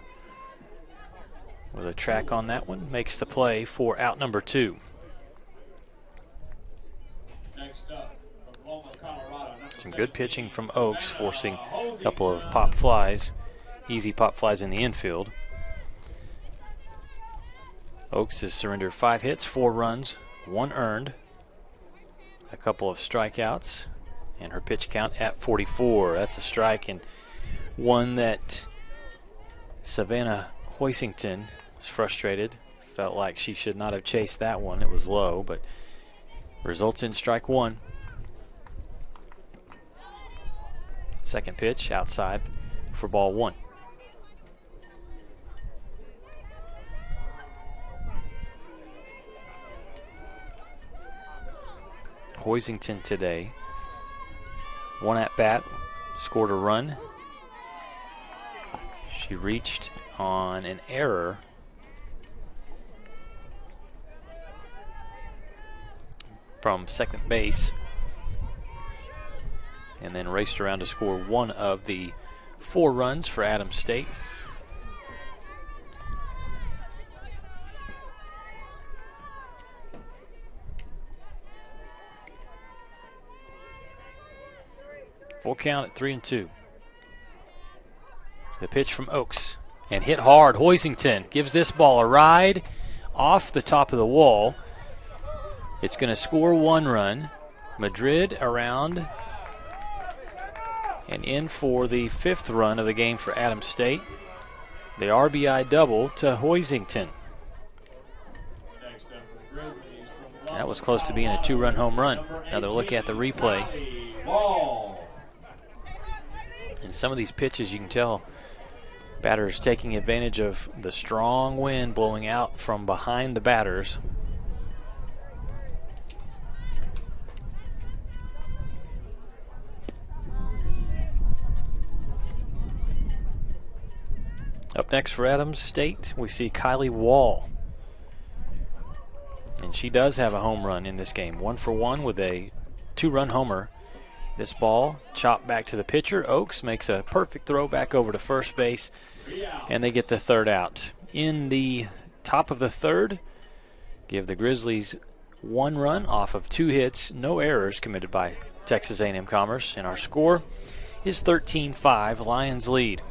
with a track on that one makes the play for out number 2. Next up, from Loma, Colorado. Some good pitching from Oaks, forcing a couple of pop flies, easy pop flies in the infield. Oaks has surrendered 5 hits, 4 runs, 1 earned, a couple of strikeouts, and her pitch count at 44. That's a strike, and one that Savannah Hoisington was frustrated. Felt like she should not have chased that one. It was low, but results in strike 1. Second pitch outside for ball 1. Hoisington today, 1 at bat, scored a run. She reached on an error from second base and then raced around to score 1 of the 4 runs for Adams State. Full count at 3-2. The pitch from Oaks and hit hard. Hoisington gives this ball a ride off the top of the wall. It's going to score 1 run. Madrid around and in for the 5th run of the game for Adams State. The RBI double to Hoisington. That was close to being a 2-run home run. Another look at the replay. And some of these pitches, you can tell batters taking advantage of the strong wind blowing out from behind the batters. Up next for Adams State, we see Kylie Wall. And she does have a home run in this game. 1 for 1 with a 2-run homer. This ball chopped back to the pitcher. Oaks makes a perfect throw back over to first base, and they get the 3rd out. In the top of the 3rd, give the Grizzlies 1 run off of 2 hits, no errors committed by Texas A&M-Commerce, and our score is 13-5, Lions lead.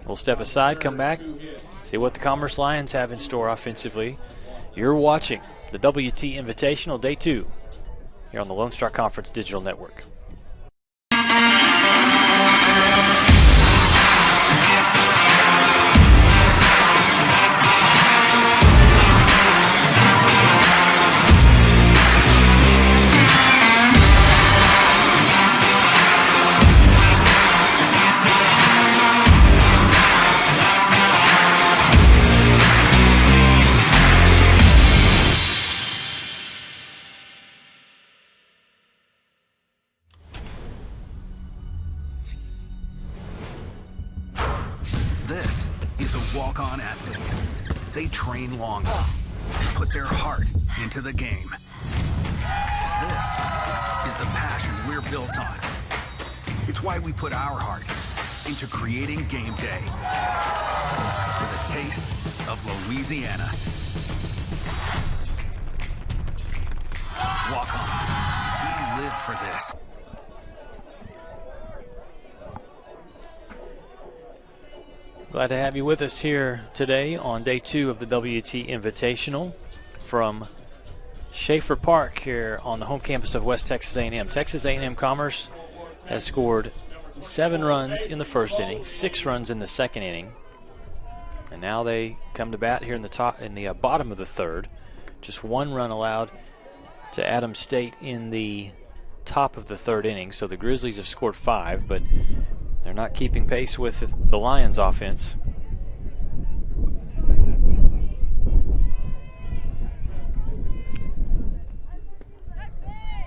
We'll step aside, come back, see what the Commerce Lions have in store offensively. You're watching the WT Invitational Day 2 here on the Lone Star Conference Digital Network. This is a walk-on athlete. They train long, put their heart into the game. This is the passion we're built on. It's why we put our heart into creating game day with a taste of Louisiana. Walk-ons, we live for this. Glad to have you with us here today on day 2 of the WT Invitational from Schaefer Park here on the home campus of West Texas A&M. Texas A&M-Commerce has scored 7 runs in the first inning, 6 runs in the second inning, and now they come to bat here in the bottom of the 3rd. Just 1 run allowed to Adams State in the top of the 3rd inning. So the Grizzlies have scored 5, but they're not keeping pace with the Lions offense.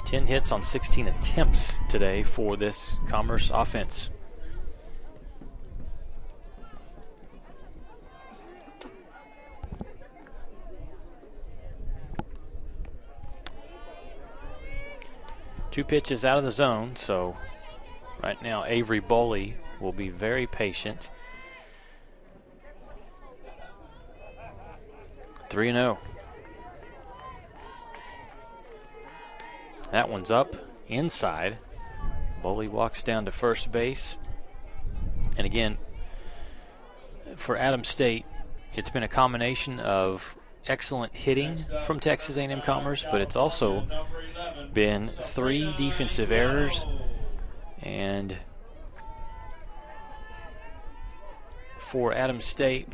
Ten hits on 16 attempts today for this Commerce offense. Two pitches out of the zone, so right now Avery Boley will be very patient. 3-0. That one's up inside. Boley walks down to first base. And again, for Adams State, it's been a combination of excellent hitting from Texas A&M-Commerce, but it's also been 3 defensive errors and for Adams State,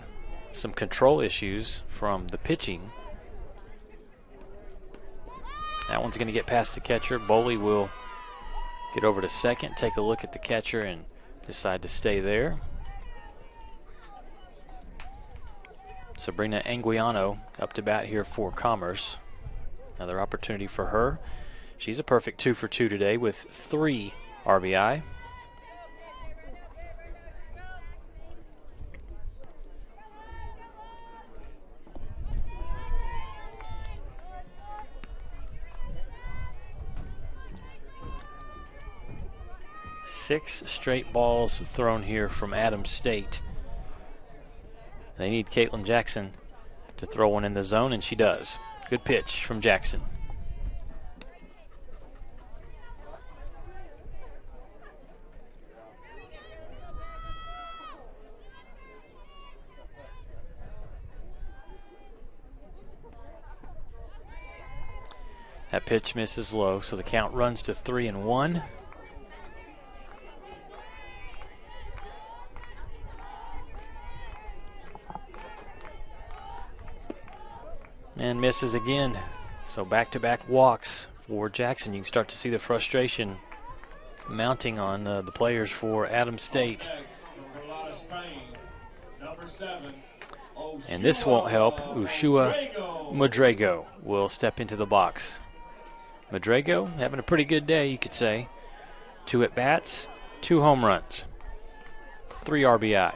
some control issues from the pitching. That one's going to get past the catcher. Boley will get over to second, take a look at the catcher, and decide to stay there. Sabrina Anguiano up to bat here for Commerce. Another opportunity for her. She's a perfect 2 for 2 today with 3 RBI. Six straight balls thrown here from Adams State. They need Caitlin Jackson to throw one in the zone, and she does. Good pitch from Jackson. That pitch misses low, so the count runs to 3-1. And misses again. So back-to-back walks for Jackson. You can start to see the frustration mounting on the players for Adams State. And this won't help. Ushua Modrego will step into the box. Modrego having a pretty good day, you could say. 2 at-bats, 2 home runs, 3 RBI.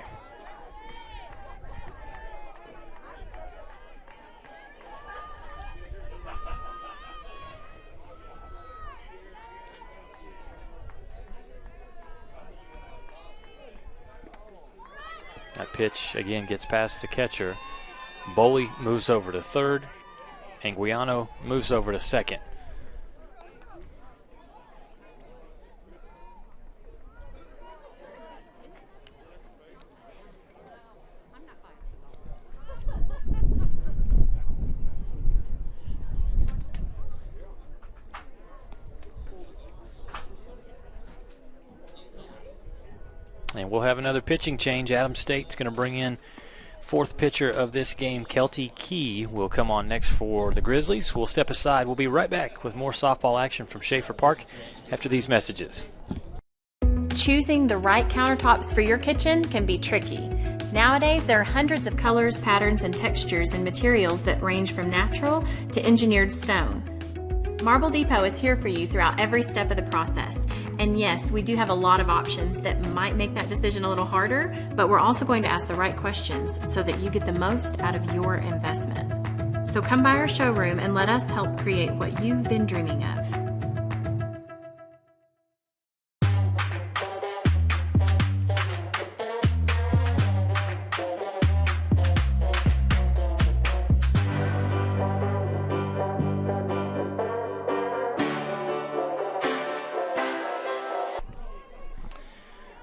That pitch, again, gets past the catcher. Boley moves over to third. Anguiano moves over to second. And we'll have another pitching change. Adams State's going to bring in 4th pitcher of this game. Kelty Key will come on next for the Grizzlies. We'll step aside. We'll be right back with more softball action from Schaefer Park after these messages. Choosing the right countertops for your kitchen can be tricky. Nowadays, there are hundreds of colors, patterns, and textures and materials that range from natural to engineered stone. Marble Depot is here for you throughout every step of the process. And yes, we do have a lot of options that might make that decision a little harder, but we're also going to ask the right questions so that you get the most out of your investment. So come by our showroom and let us help create what you've been dreaming of.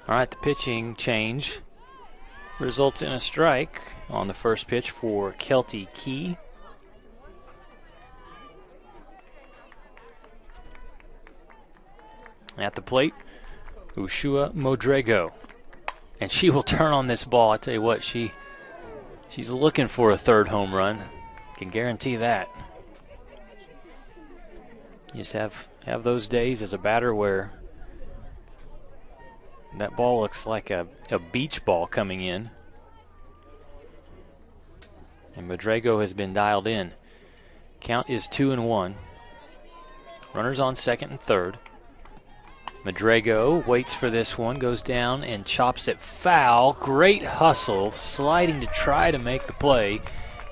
All right, the pitching change results in a strike on the first pitch for Kelty Key. At the plate, Ushua Modrego. And she will turn on this ball. I tell you what, she's looking for a 3rd home run. Can guarantee that. You just have those days as a batter where that ball looks like a beach ball coming in. And Modrego has been dialed in. Count is 2-1. Runners on second and third. Modrego waits for this one, goes down and chops it foul. Great hustle, sliding to try to make the play.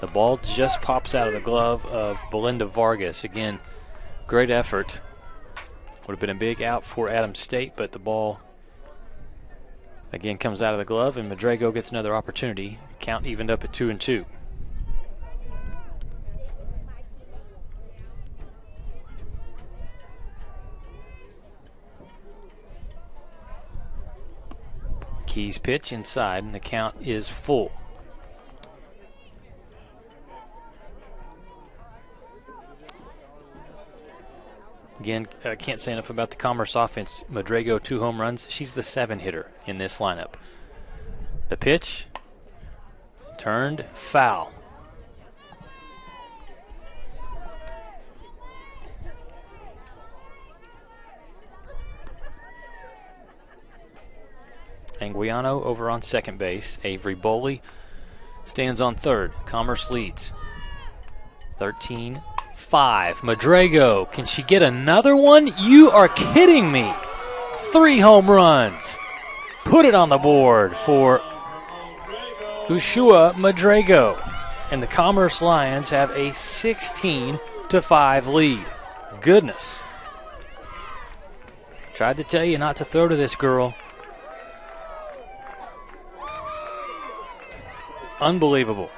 The ball just pops out of the glove of Belinda Vargas. Again, great effort. Would have been a big out for Adams State, but the ball Again, comes out of the glove, and Madrigo gets another opportunity. Count evened up at 2-2. Key's pitch inside, and the count is full. Again, can't say enough about the Commerce offense. Madrigo, 2 home runs. She's the 7 hitter in this lineup. The pitch turned foul. Anguiano over on second base. Avery Boley stands on third. Commerce leads 13-5. Madrigo, can she get another one? You are kidding me. 3 home runs. Put it on the board for Ushua Madrigo. And the Commerce Lions have a 16-5 lead. Goodness. Tried to tell you not to throw to this girl. Unbelievable.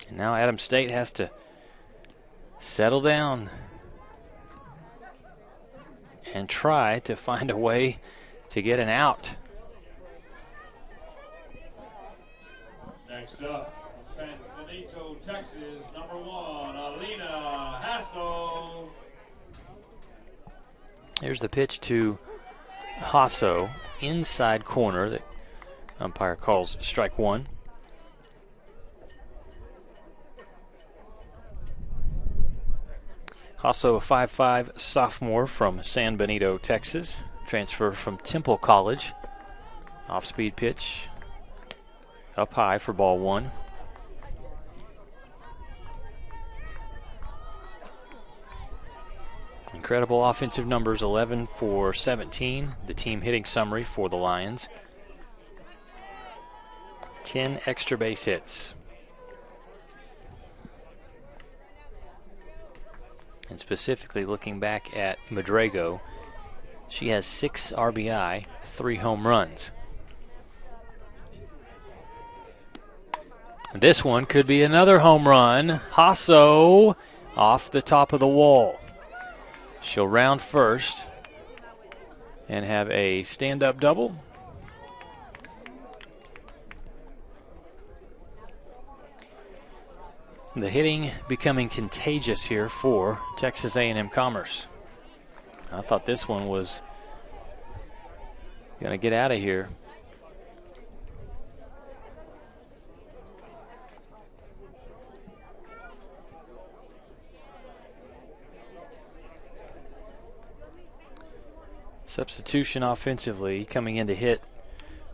And now Adams State has to settle down and try to find a way to get an out. Next up, from San Benito, Texas, number 1, Alina Hasso. Here's the pitch to Hasso, inside corner. The umpire calls strike 1. Hasso, a 5'5" sophomore from San Benito, Texas. Transfer from Temple College. Off-speed pitch. Up high for ball 1. Incredible offensive numbers, 11 for 17. The team hitting summary for the Lions. 10 extra base hits. And specifically looking back at Madrigo, she has 6 RBI, 3 home runs. This one could be another home run. Hasso off the top of the wall. She'll round first and have a stand-up double. The hitting becoming contagious here for Texas A&M-Commerce. I thought this one was going to get out of here. Substitution offensively coming in to hit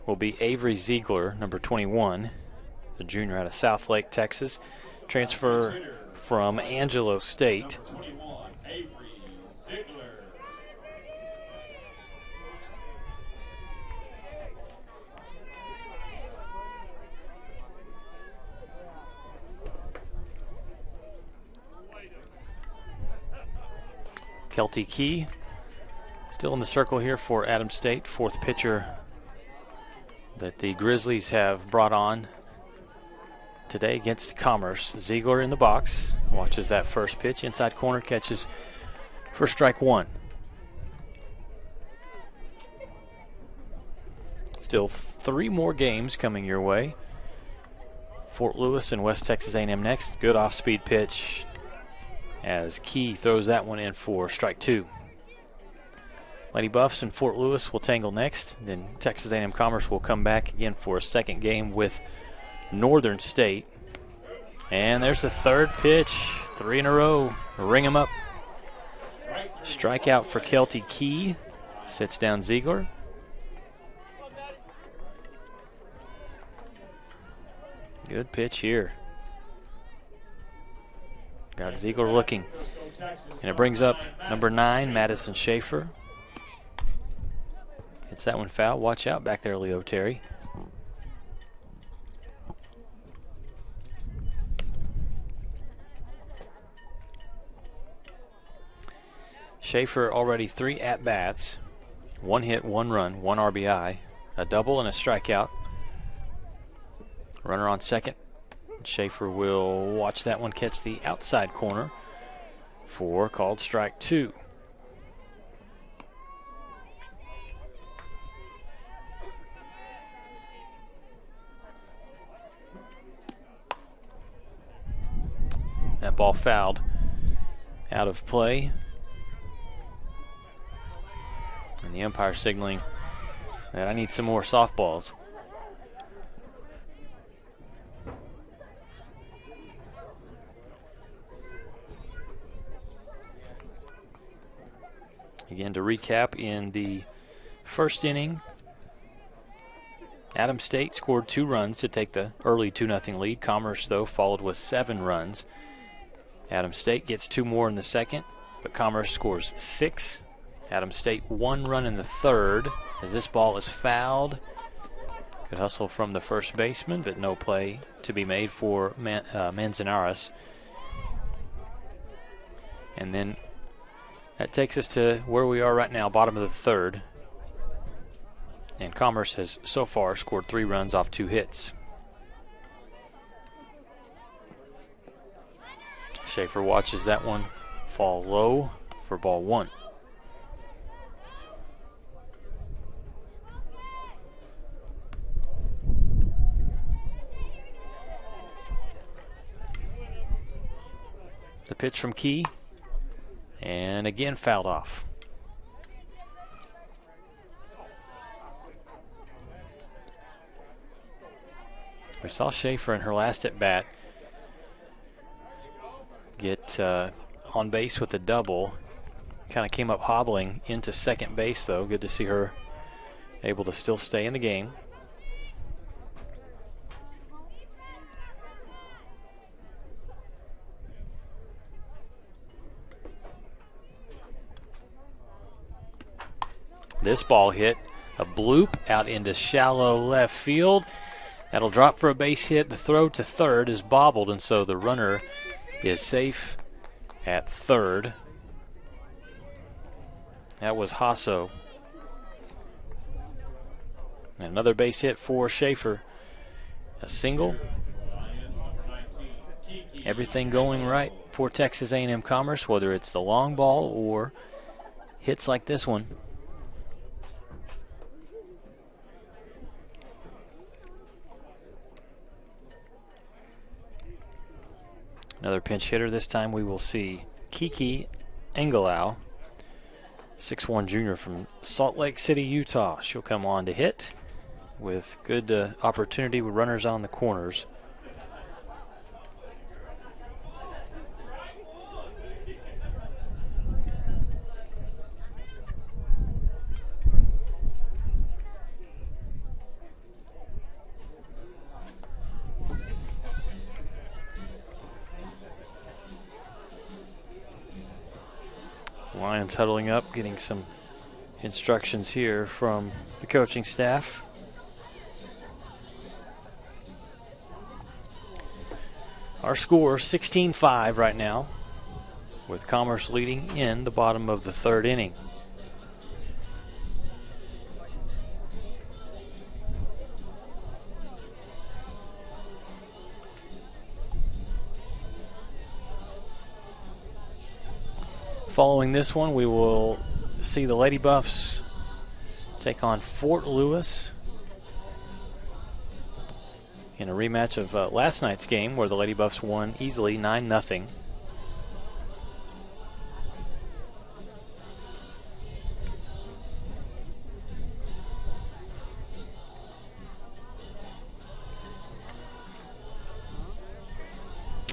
will be Avery Ziegler, number 21, the junior out of Southlake, Texas. Transfer from Angelo State. Number 21, Avery Ziegler. Kelty Key still in the circle here for Adams State, 4th pitcher that the Grizzlies have brought on today against Commerce. Ziegler in the box, watches that first pitch, inside corner, catches for strike 1. Still 3 more games coming your way. Fort Lewis and West Texas A&M next. Good off-speed pitch as Key throws that one in for strike 2. Lady Buffs and Fort Lewis will tangle next. Then Texas A&M Commerce will come back again for a second game with Northern State. And there's the 3rd pitch. 3 in a row. Ring them up. Strikeout for Kelty Key. Sits down Ziegler. Good pitch here. Got Ziegler looking. And it brings up number 9, Madison Schaefer. Hits that one foul. Watch out back there, Leo Terry. Schaefer already 3 at-bats, 1 hit, 1 run, 1 RBI, a double and a strikeout. Runner on second. Schaefer will watch that one catch the outside corner for called strike 2. That ball fouled out of play. And the umpire signaling that I need some more softballs. Again, to recap, in the first inning, Adams State scored 2 runs to take the early 2-0 lead. Commerce, though, followed with 7 runs. Adams State gets 2 more in the second, but Commerce scores 6. Adams State 1 run in the third as this ball is fouled. Good hustle from the first baseman, but no play to be made for Manzanares. And then that takes us to where we are right now, bottom of the third. And Commerce has so far scored 3 runs off 2 hits. Schaefer watches that one fall low for ball 1. The pitch from Key, and again fouled off. We saw Schaefer in her last at bat get on base with a double. Kind of came up hobbling into second base, though. Good to see her able to still stay in the game. This ball hit a bloop out into shallow left field. That'll drop for a base hit. The throw to third is bobbled, and so the runner is safe at third. That was Hasso. Another base hit for Schaefer. A single. Everything going right for Texas A&M Commerce, whether it's the long ball or hits like this one. Another pinch hitter. This time we will see Kiki Engelau, 6'1" junior from Salt Lake City, Utah. She'll come on to hit with good opportunity with runners on the corners. Lions huddling up, getting some instructions here from the coaching staff. Our score 16-5 right now, with Commerce leading in the bottom of the third inning. Following this one, we will see the Lady Buffs take on Fort Lewis in a rematch of last night's game where the Lady Buffs won easily 9-0.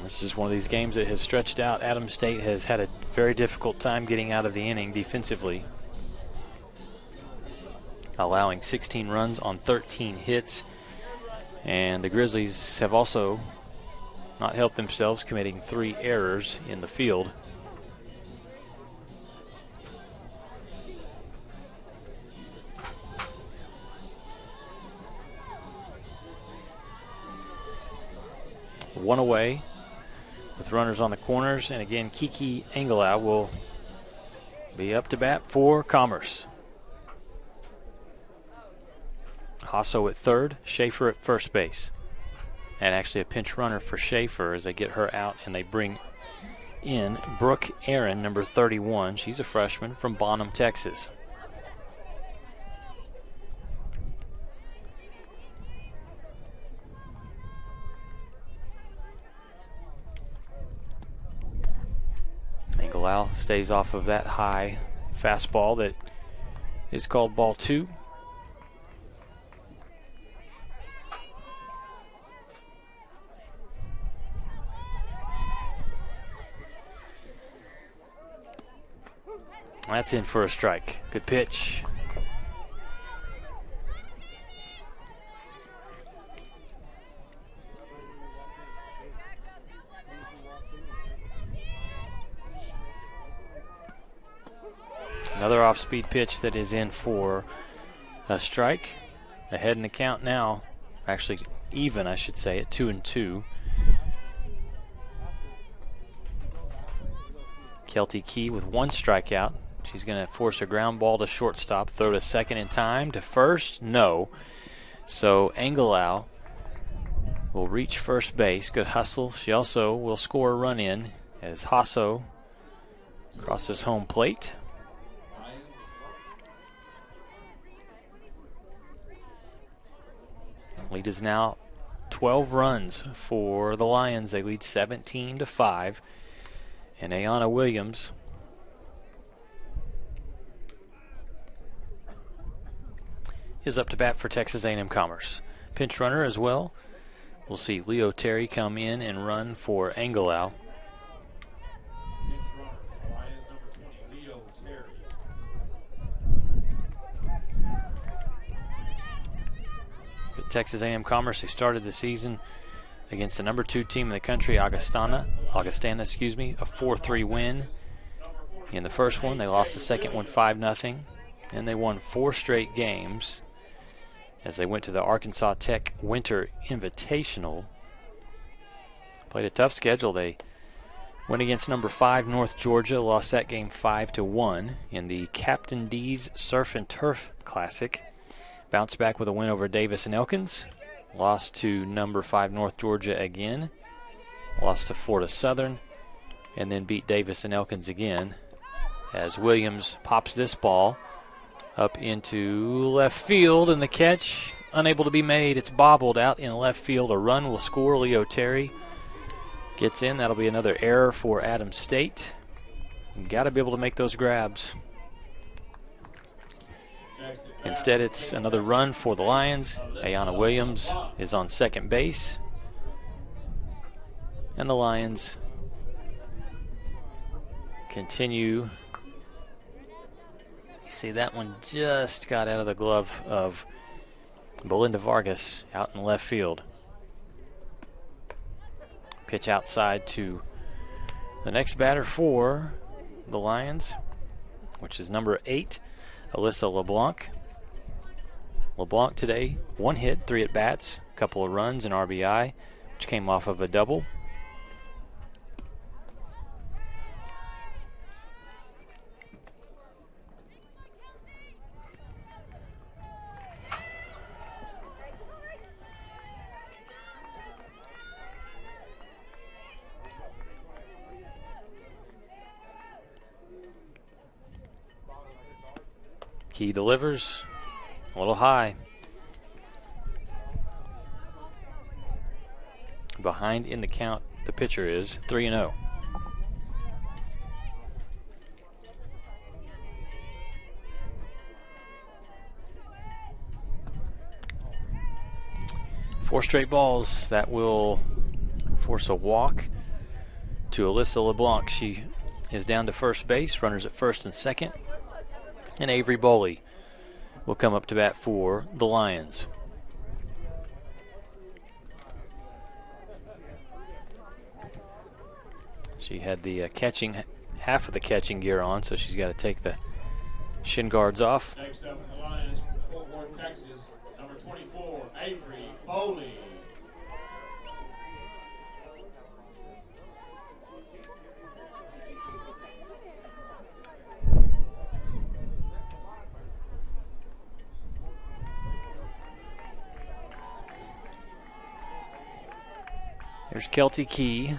This is just one of these games that has stretched out. Adams State has had a very difficult time getting out of the inning defensively, allowing 16 runs on 13 hits. And the Grizzlies have also not helped themselves, committing 3 errors in the field. One away with runners on the corners, and again Kiki Engelau will be up to bat for Commerce. Hasso at third, Schaefer at first base. And actually a pinch runner for Schaefer as they get her out and they bring in Brooke Aaron, number 31. She's a freshman from Bonham, Texas. Engelau stays off of that high fastball that is called ball 2. That's in for a strike. Good pitch. Another off-speed pitch that is in for a strike. Ahead in the count now. Actually even, I should say, at 2-2. Kelty Key with 1 strikeout. She's going to force a ground ball to shortstop, throw to second in time, to first, no. So Engelau will reach first base. Good hustle. She also will score a run in as Hasso crosses home plate. Lead is now 12 runs for the Lions. They lead 17-5. And Ayanna Williams is up to bat for Texas A&M-Commerce. Pinch runner as well. We'll see Leo Terry come in and run for Engelau. But Texas A&M-Commerce, they started the season against the number 2 team in the country, Augustana, a 4-3 win. In the first one, they lost the second one 5-0. And they won 4 straight games as they went to the Arkansas Tech Winter Invitational. Played a tough schedule. They went against number 5 North Georgia, lost that game 5-1 in the Captain D's Surf and Turf Classic. Bounced back with a win over Davis and Elkins. Lost to number 5 North Georgia again. Lost to Florida Southern. And then beat Davis and Elkins again as Williams pops this ball up into left field, and the catch unable to be made. It's bobbled out in left field. A run will score. Leo Terry gets in. That'll be another error for Adams State. You got to be able to make those grabs. Instead, it's another run for the Lions. Ayanna Williams is on second base. And the Lions continue. You see, that one just got out of the glove of Belinda Vargas out in left field. Pitch outside to the next batter for the Lions, which is number 8, Alyssa LeBlanc. LeBlanc today, 1 hit, 3 at-bats, a couple of runs, and RBI, which came off of a double. Key delivers a little high. Behind in the count, the pitcher is 3-0. Four straight balls. That will force a walk to Alyssa LeBlanc. She is down to first base. Runners at first and second. And Avery Boley will come up to bat for the Lions. She had the half of the catching gear on, so she's got to take the shin guards off. Next up in the Lions from Fort Worth, Texas, number 24, Avery Boley. There's Kelty Key.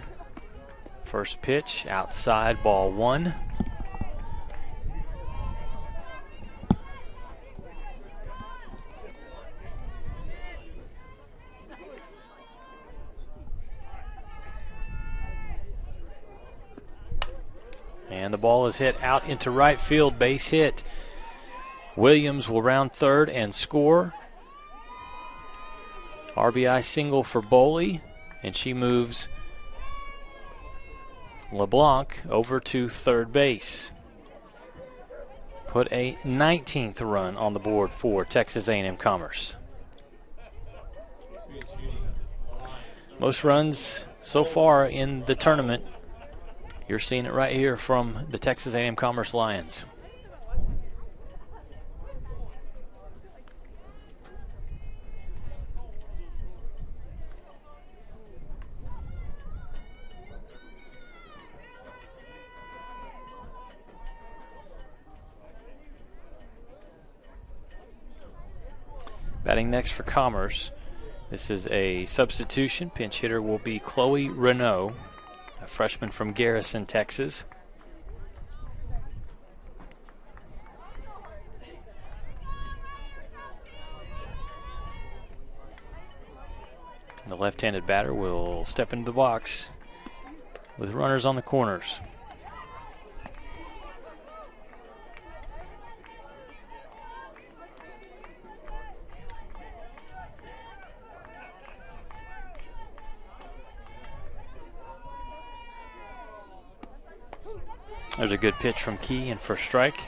First pitch, outside, ball 1. And the ball is hit out into right field, base hit. Williams will round third and score. RBI single for Boley, and she moves LeBlanc over to third base. Put a 19th run on the board for Texas A&M-Commerce. Most runs so far in the tournament. You're seeing it right here from the Texas A&M-Commerce Lions. Batting next for Commerce. This is a substitution. Pinch hitter will be Chloe Renault, a freshman from Garrison, Texas. The left-handed batter will step into the box with runners on the corners. There's a good pitch from Key and for strike.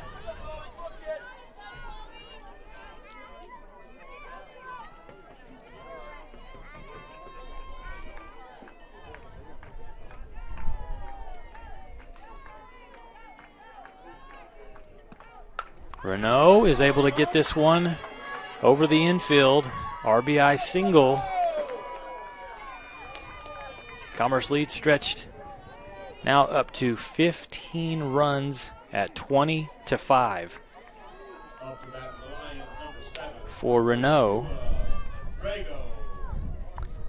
Renault is able to get this one over the infield. RBI single. Commerce lead stretched now up to 15 runs at 20-5. For Renault,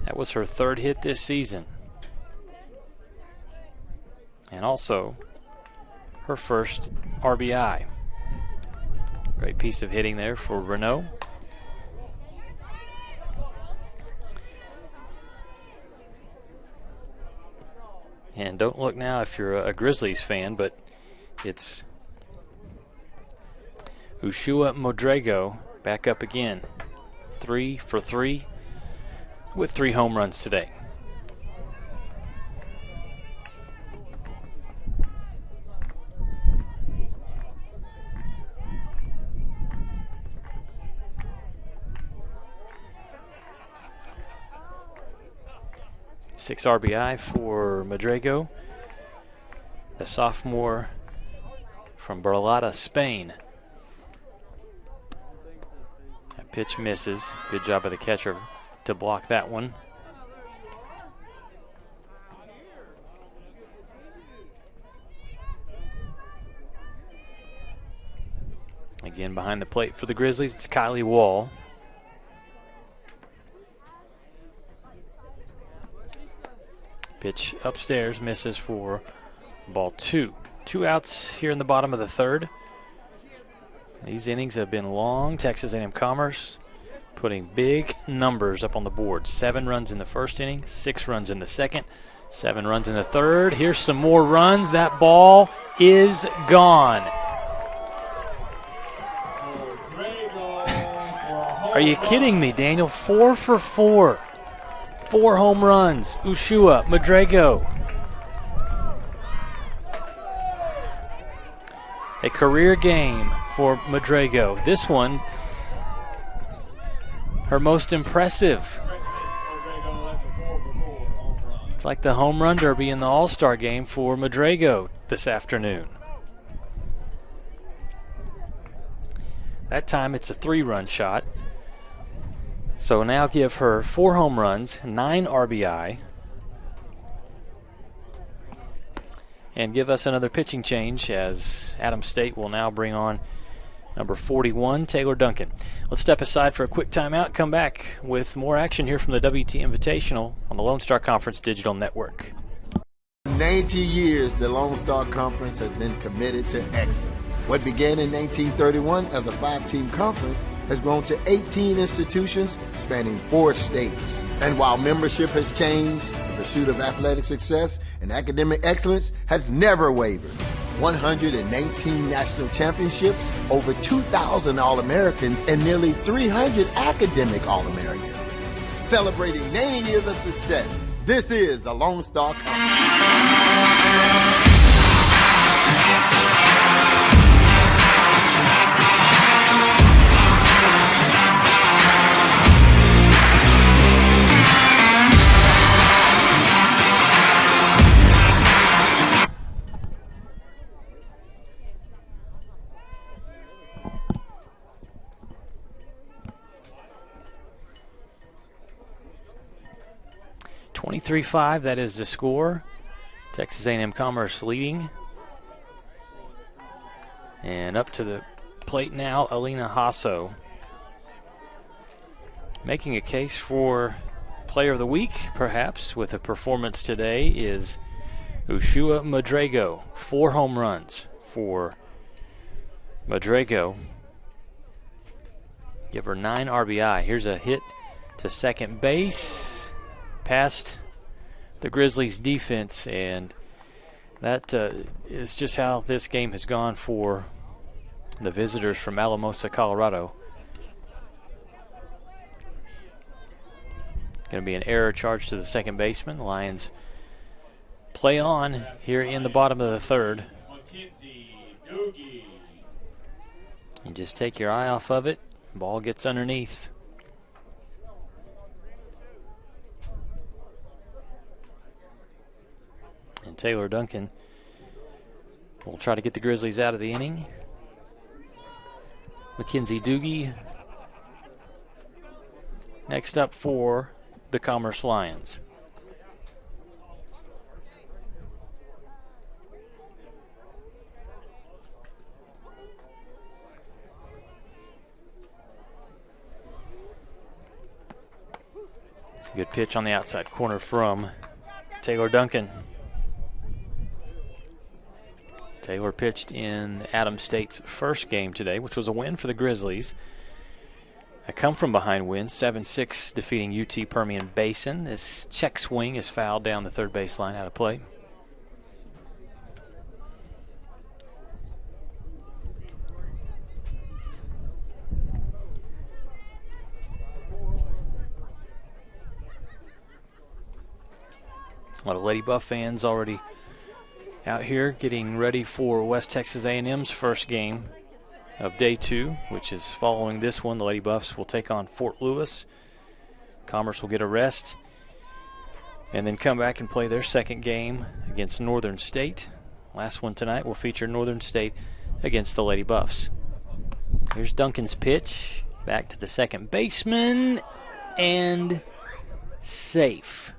that was her third hit this season. And also her first RBI. Great piece of hitting there for Renault. And don't look now if you're a Grizzlies fan, but it's Ushua Modrego back up again. 3 for 3 with 3 home runs today. Six RBI for Modrego, the sophomore from Berlada, Spain. That pitch misses. Good job of the catcher to block that one. Again, behind the plate for the Grizzlies, it's Kylie Wall. Pitch upstairs, misses for ball 2. 2 outs here in the bottom of the third. These innings have been long. Texas A&M-Commerce putting big numbers up on the board. 7 runs in the first inning, 6 runs in the second, 7 runs in the third. Here's some more runs. That ball is gone. Are you kidding me, Daniel? 4 for 4. 4 home runs. Ushua Modrego. A career game for Modrego. This one, her most impressive. It's like the home run derby in the All-Star game for Modrego this afternoon. That time it's a 3-run shot. So now give her 4 home runs, 9 RBI, and give us another pitching change as Adams State will now bring on number 41, Taylor Duncan. Let's step aside for a quick timeout, come back with more action here from the WT Invitational on the Lone Star Conference Digital Network. 90 years, the Lone Star Conference has been committed to excellence. What began in 1931 as a 5-team conference has grown to 18 institutions spanning 4 states. And while membership has changed, the pursuit of athletic success and academic excellence has never wavered. 118 national championships, over 2,000 All-Americans, and nearly 300 academic All-Americans. Celebrating 90 years of success, this is the Lone Star Conference. 23-5, that is the score. Texas A&M-Commerce leading. And up to the plate now, Alina Hasso. Making a case for Player of the Week, perhaps, with a performance today is Ushua Madrago. 4 home runs for Madrago. Give her 9 RBI. Here's a hit to second base. Past the Grizzlies defense, and that is just how this game has gone for the visitors from Alamosa, Colorado. Going to be an error charged to the second baseman. The Lions play on here in the bottom of the third. And just take your eye off of it. Ball gets underneath. And Taylor Duncan will try to get the Grizzlies out of the inning. Mackenzie Doogie next up for the Commerce Lions. Good pitch on the outside corner from Taylor Duncan. Taylor pitched in Adams State's first game today, which was a win for the Grizzlies. A come-from-behind win, 7-6, defeating UT Permian Basin. This check swing is fouled down the third baseline out of play. A lot of Lady Buff fans already out here getting ready for West Texas A&M's first game of day 2, which is following this one. The Lady Buffs will take on Fort Lewis. Commerce will get a rest and then come back and play their second game against Northern State. Last one tonight will feature Northern State against the Lady Buffs. Here's Duncan's pitch. Back to the second baseman, and safe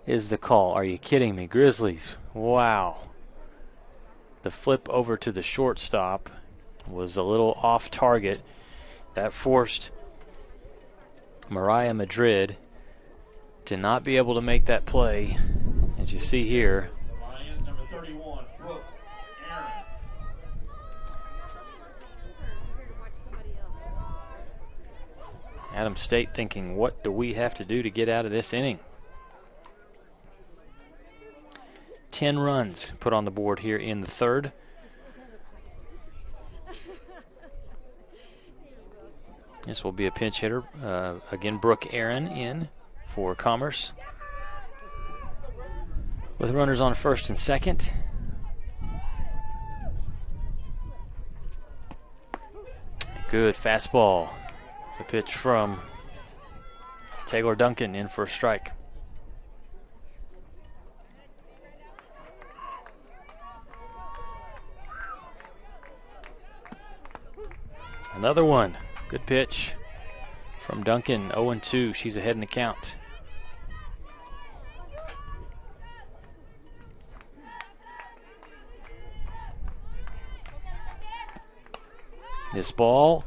is the call. Are you kidding me? Grizzlies. Wow. The flip over to the shortstop was a little off target. That forced Mariah Madrid to not be able to make that play. As you see here, Lions number 31, Brooke Aaron. Adams State thinking, what do we have to do to get out of this inning? 10 runs put on the board here in the third. This will be a pinch hitter. Again, Brooke Aaron in for Commerce. With runners on first and second. Good fastball. The pitch from Taylor Duncan in for a strike. Another one. Good pitch from Duncan. 0-2. She's ahead in the count. This ball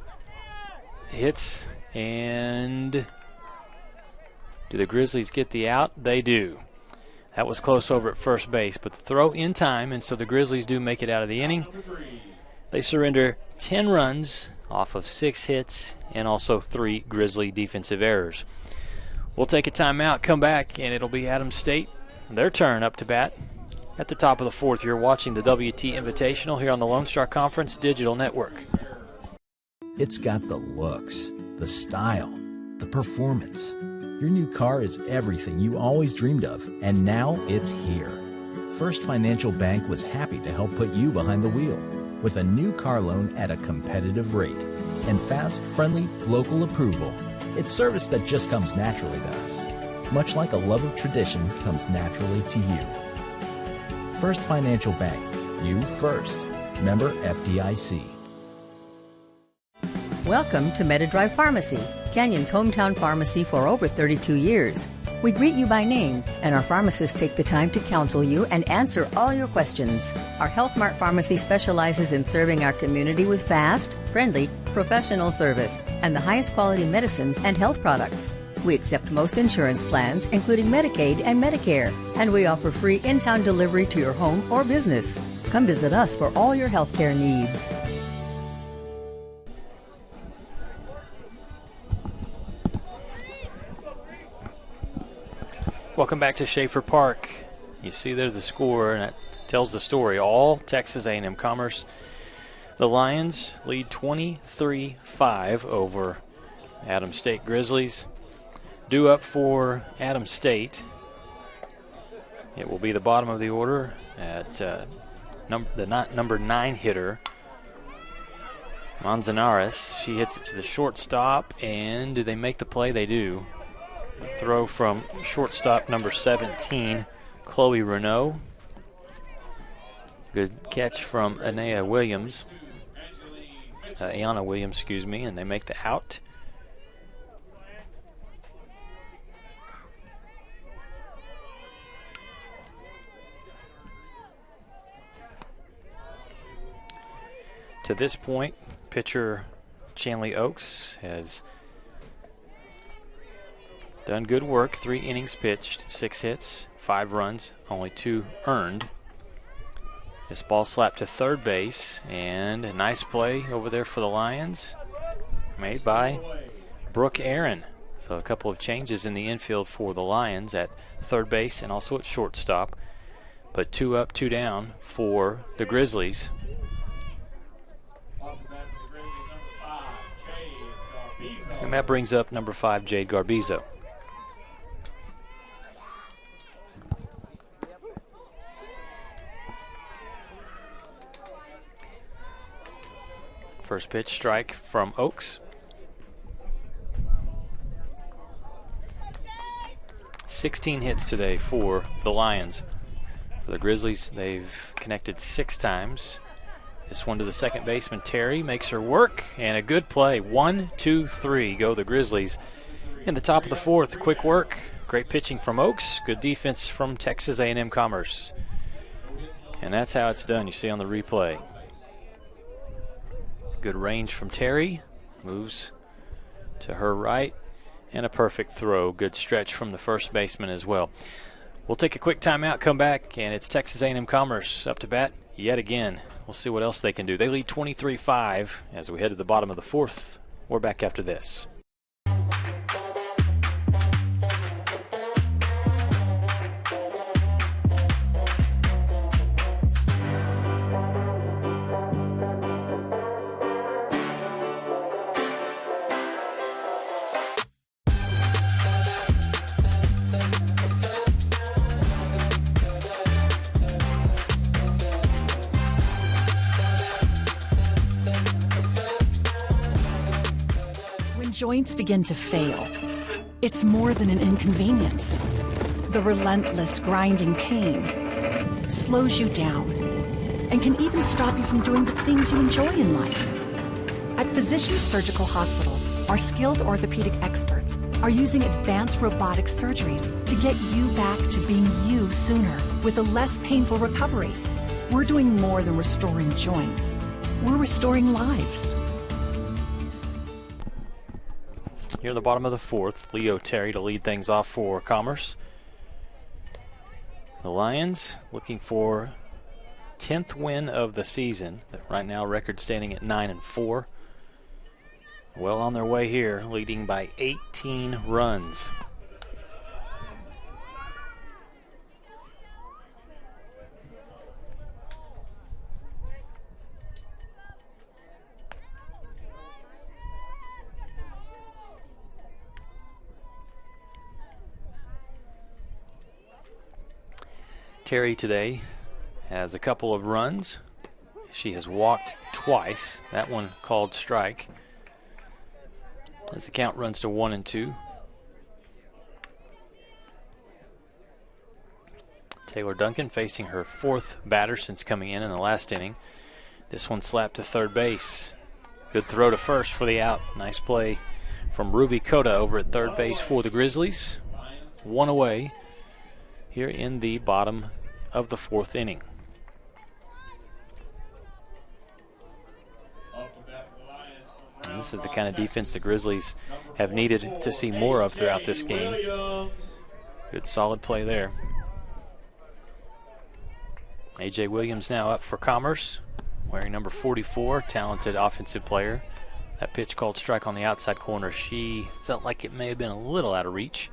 hits, and do the Grizzlies get the out? They do. That was close over at first base, but the throw in time, and so the Grizzlies do make it out of the inning. They surrender 10 runs off of 6 hits and also 3 Grizzly defensive errors. We'll take a timeout, come back, and it'll be Adams State, their turn up to bat. At the top of the 4th, you're watching the WT Invitational here on the Lone Star Conference Digital Network. It's got the looks, the style, the performance. Your new car is everything you always dreamed of, and now it's here. First Financial Bank was happy to help put you behind the wheel with a new car loan at a competitive rate and fast, friendly, local approval. It's service that just comes naturally to us, much like a love of tradition comes naturally to you. First Financial Bank, you first. Member FDIC. Welcome to MetaDrive Pharmacy, Canyon's hometown pharmacy for over 32 years. We greet you by name, and our pharmacists take the time to counsel you and answer all your questions. Our Health Mart Pharmacy specializes in serving our community with fast, friendly, professional service and the highest quality medicines and health products. We accept most insurance plans, including Medicaid and Medicare, and we offer free in-town delivery to your home or business. Come visit us for all your healthcare needs. Welcome back to Schaefer Park. You see there the score, and it tells the story. All Texas A&M-Commerce. The Lions lead 23-5 over Adams State Grizzlies. Due up for Adams State. It will be the bottom of the order at the number 9 hitter, Manzanares. She hits it to the shortstop, and do they make the play? They do. The throw from shortstop number 17, Chloe Renault. Good catch from Anaya Williams. Ayana Williams, excuse me, and they make the out. To this point, pitcher Chanley Oaks has done good work. 3 innings pitched, 6 hits, 5 runs, only 2 earned. This ball slapped to third base, and a nice play over there for the Lions made by Brooke Aaron. So a couple of changes in the infield for the Lions at third base and also at shortstop. But 2 up, 2 down for the Grizzlies. And that brings up number 5, Jade Garbizo. First pitch strike from Oaks. 16 hits today for the Lions. For the Grizzlies, they've connected 6 times. This one to the second baseman, Terry, makes her work, and a good play. 1, 2, 3 go the Grizzlies. In the top of the 4th, quick work. Great pitching from Oaks. Good defense from Texas A&M-Commerce. And that's how it's done, you see on the replay. Good range from Terry. Moves to her right. And a perfect throw. Good stretch from the first baseman as well. We'll take a quick timeout, come back, and it's Texas A&M-Commerce up to bat yet again. We'll see what else they can do. They lead 23-5 as we head to the bottom of the 4th. We're back after this. Joints begin to fail. It's more than an inconvenience. The relentless grinding pain slows you down and can even stop you from doing the things you enjoy in life. At Physicians Surgical Hospitals, our skilled orthopedic experts are using advanced robotic surgeries to get you back to being you sooner with a less painful recovery. We're doing more than restoring joints. We're restoring lives. Here in the bottom of the fourth, Leo Terry to lead things off for Commerce. The Lions looking for 10th win of the season. Right now, record standing at 9-4. Well on their way here, leading by 18 runs. Terry today has a couple of runs. She has walked twice. That one called strike. As the count runs to 1-2. Taylor Duncan facing her fourth batter since coming in the last inning. This one slapped to third base. Good throw to first for the out. Nice play from Ruby Cota over at third base for the Grizzlies. One away here in the bottom of the fourth inning. And this is the kind of defense the Grizzlies have needed to see more of throughout this game. Good solid play there. A.J. Williams now up for Commerce, wearing number 44, talented offensive player. That pitch called strike on the outside corner. She felt like it may have been a little out of reach.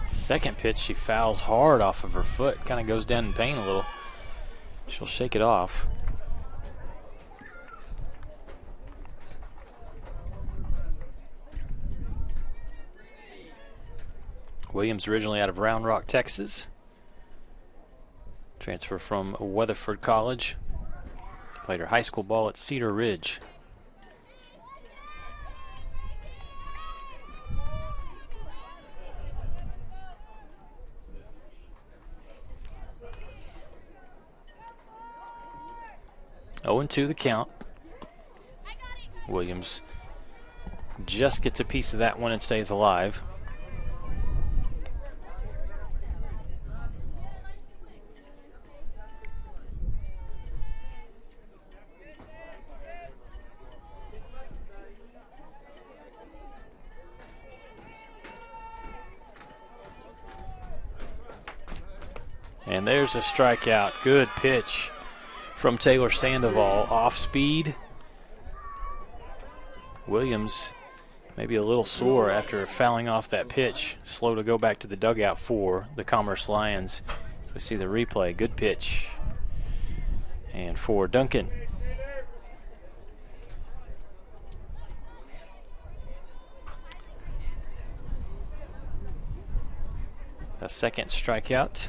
Second pitch, she fouls hard off of her foot. Kind of goes down in pain a little. She'll shake it off. Williams originally out of Round Rock, Texas. Transfer from Weatherford College. Played her high school ball at Cedar Ridge. Oh, 2 the count. Williams just gets a piece of that one and stays alive. And there's a strikeout. Good pitch from Taylor Sandoval. Off speed. Williams maybe a little sore after fouling off that pitch. Slow to go back to the dugout for the Commerce Lions. We see the replay. Good pitch. And for Duncan. A second strikeout.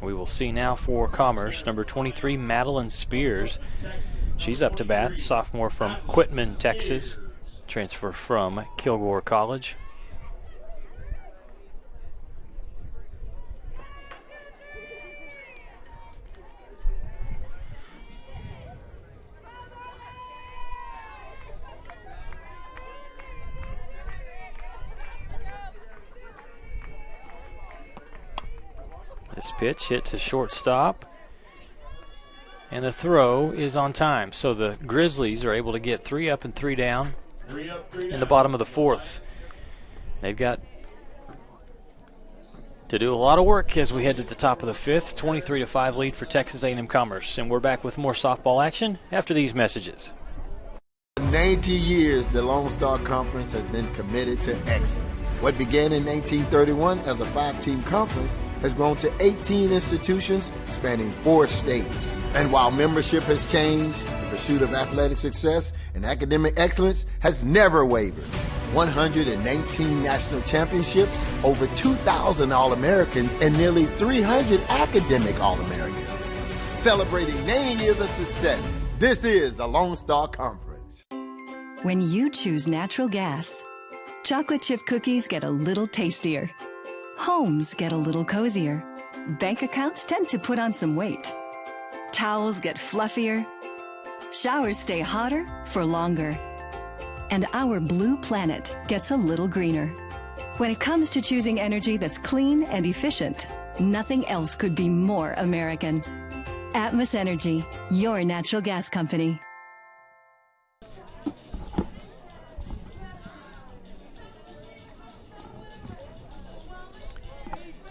We will see now for Commerce, number 23, Madeline Spears. She's up to bat, sophomore from Quitman, Texas, transfer from Kilgore College. This pitch hit to shortstop, and the throw is on time. So the Grizzlies are able to get 3 up and 3 down in the bottom of the fourth. They've got to do a lot of work as we head to the top of the fifth. 23-5 lead for Texas A&M-Commerce, and we're back with more softball action after these messages. For 90 years, the Lone Star Conference has been committed to excellence. What began in 1931 as a 5-team conference has grown to 18 institutions spanning 4 states. And while membership has changed, the pursuit of athletic success and academic excellence has never wavered. 119 national championships, over 2,000 All-Americans, and nearly 300 academic All-Americans. Celebrating 90 years of success, this is the Lone Star Conference. When you choose natural gas, chocolate chip cookies get a little tastier. Homes get a little cozier. Bank accounts tend to put on some weight. Towels get fluffier. Showers stay hotter for longer. And our blue planet gets a little greener. When it comes to choosing energy that's clean and efficient, Nothing else could be more American. Atmos Energy, your natural gas company.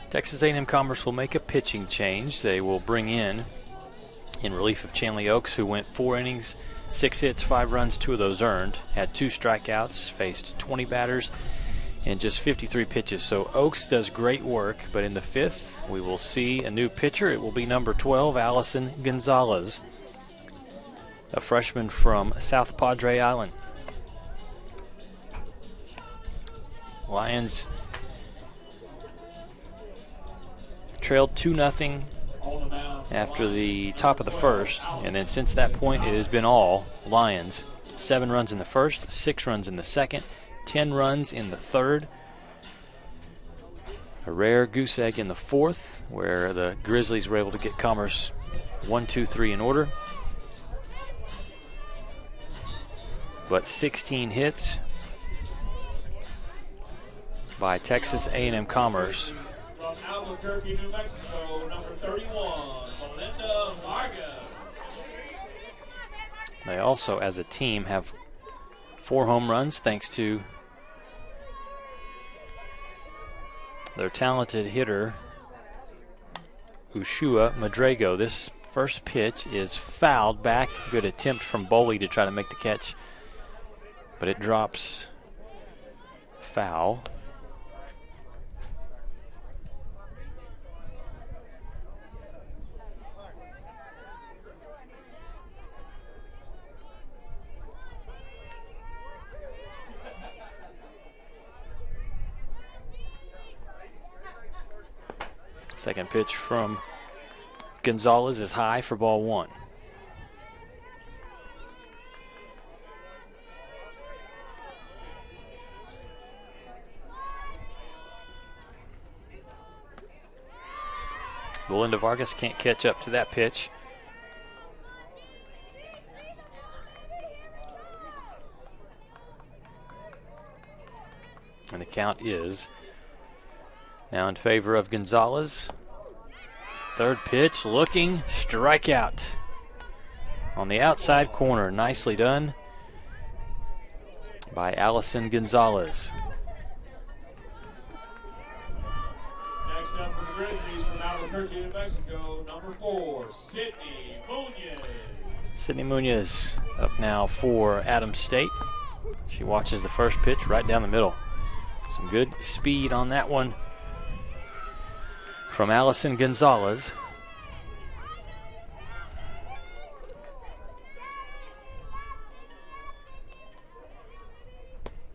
Texas A&M-Commerce will make a pitching change. They will bring in relief of Chanley Oaks, who went 4 innings, 6 hits, 5 runs, 2 of those earned, had 2 strikeouts, faced 20 batters, and just 53 pitches. So Oaks does great work, but in the 5th, we will see a new pitcher. It will be number 12, Allison Gonzalez, a freshman from South Padre Island. Lions trailed 2-0 after the top of the first, and then since that point it has been all Lions. 7 runs in the first, 6 runs in the second, 10 runs in the third. A rare goose egg in the 4th, where the Grizzlies were able to get Commerce 1-2-3 in order. But 16 hits by Texas A&M-Commerce. From Albuquerque, New Mexico, number 31, Melinda Vargas. They also, as a team, have 4 home runs thanks to their talented hitter, Ushua Madrego. This first pitch is fouled back. Good attempt from Boley to try to make the catch, but it drops foul. Second pitch from Gonzalez is high for ball 1. Melinda Vargas can't catch up to that pitch. And the count is now in favor of Gonzalez. Third pitch, looking, strikeout. On the outside corner, nicely done by Allison Gonzalez. Next up for the Grizzlies from Albuquerque, New Mexico, number 4, Sydney Munoz. Sydney Munoz up now for Adams State. She watches the first pitch right down the middle. Some good speed on that one from Allison Gonzalez.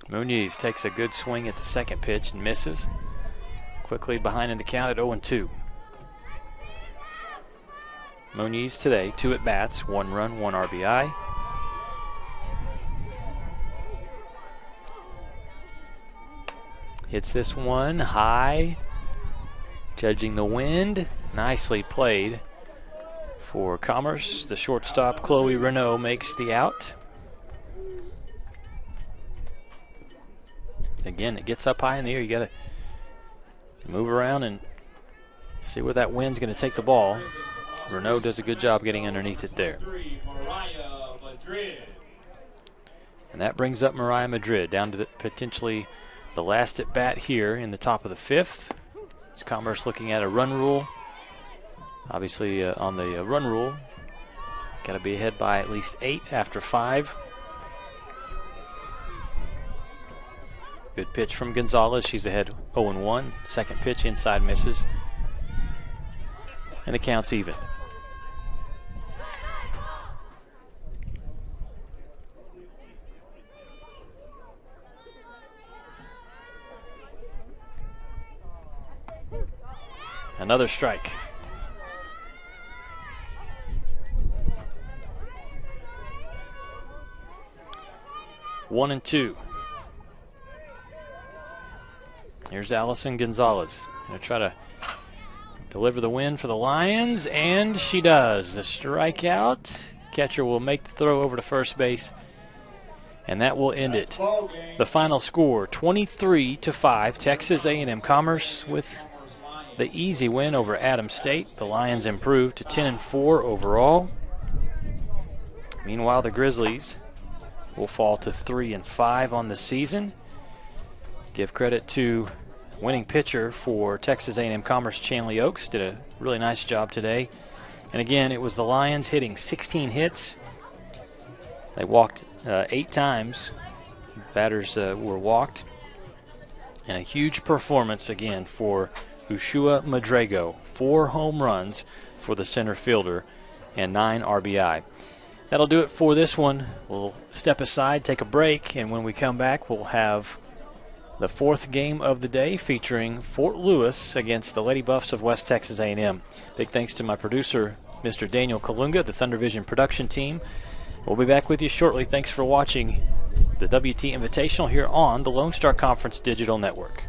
Munoz takes a good swing at the second pitch and misses. Quickly behind in the count at 0-2. Munoz today, 2 at-bats, 1 run, 1 RBI. Hits this one high. Judging the wind, nicely played for Commerce. The shortstop, Chloe Renault, makes the out. Again, it gets up high in the air. You got to move around and see where that wind's going to take the ball. Renault does a good job getting underneath it there. And that brings up Mariah Madrid down to potentially the last at bat here in the top of the 5th. It's Commerce looking at a run rule. Obviously, on the run rule, got to be ahead by at least 8 after 5. Good pitch from Gonzalez. She's ahead 0-1. Second pitch inside misses. And the count's even. Another strike. One and 2. Here's Allison Gonzalez. Going to try to deliver the win for the Lions, and she does. The strikeout. Catcher will make the throw over to first base, and that will end it. The final score, 23-5. Texas A&M Commerce with the easy win over Adams State. The Lions improved to 10-4 overall. Meanwhile, the Grizzlies will fall to 3-5 on the season. Give credit to winning pitcher for Texas A&M-Commerce, Chanley Oaks. Did a really nice job today. And again, it was the Lions hitting 16 hits. They walked 8 times. Batters were walked. And a huge performance again for Ushua Madrago. 4 home runs for the center fielder and 9 RBI. That'll do it for this one. We'll step aside, take a break, and when we come back, we'll have the 4th game of the day featuring Fort Lewis against the Lady Buffs of West Texas A&M. Big thanks to my producer, Mr. Daniel Kalunga, the Thunder Vision production team. We'll be back with you shortly. Thanks for watching the WT Invitational here on the Lone Star Conference Digital Network.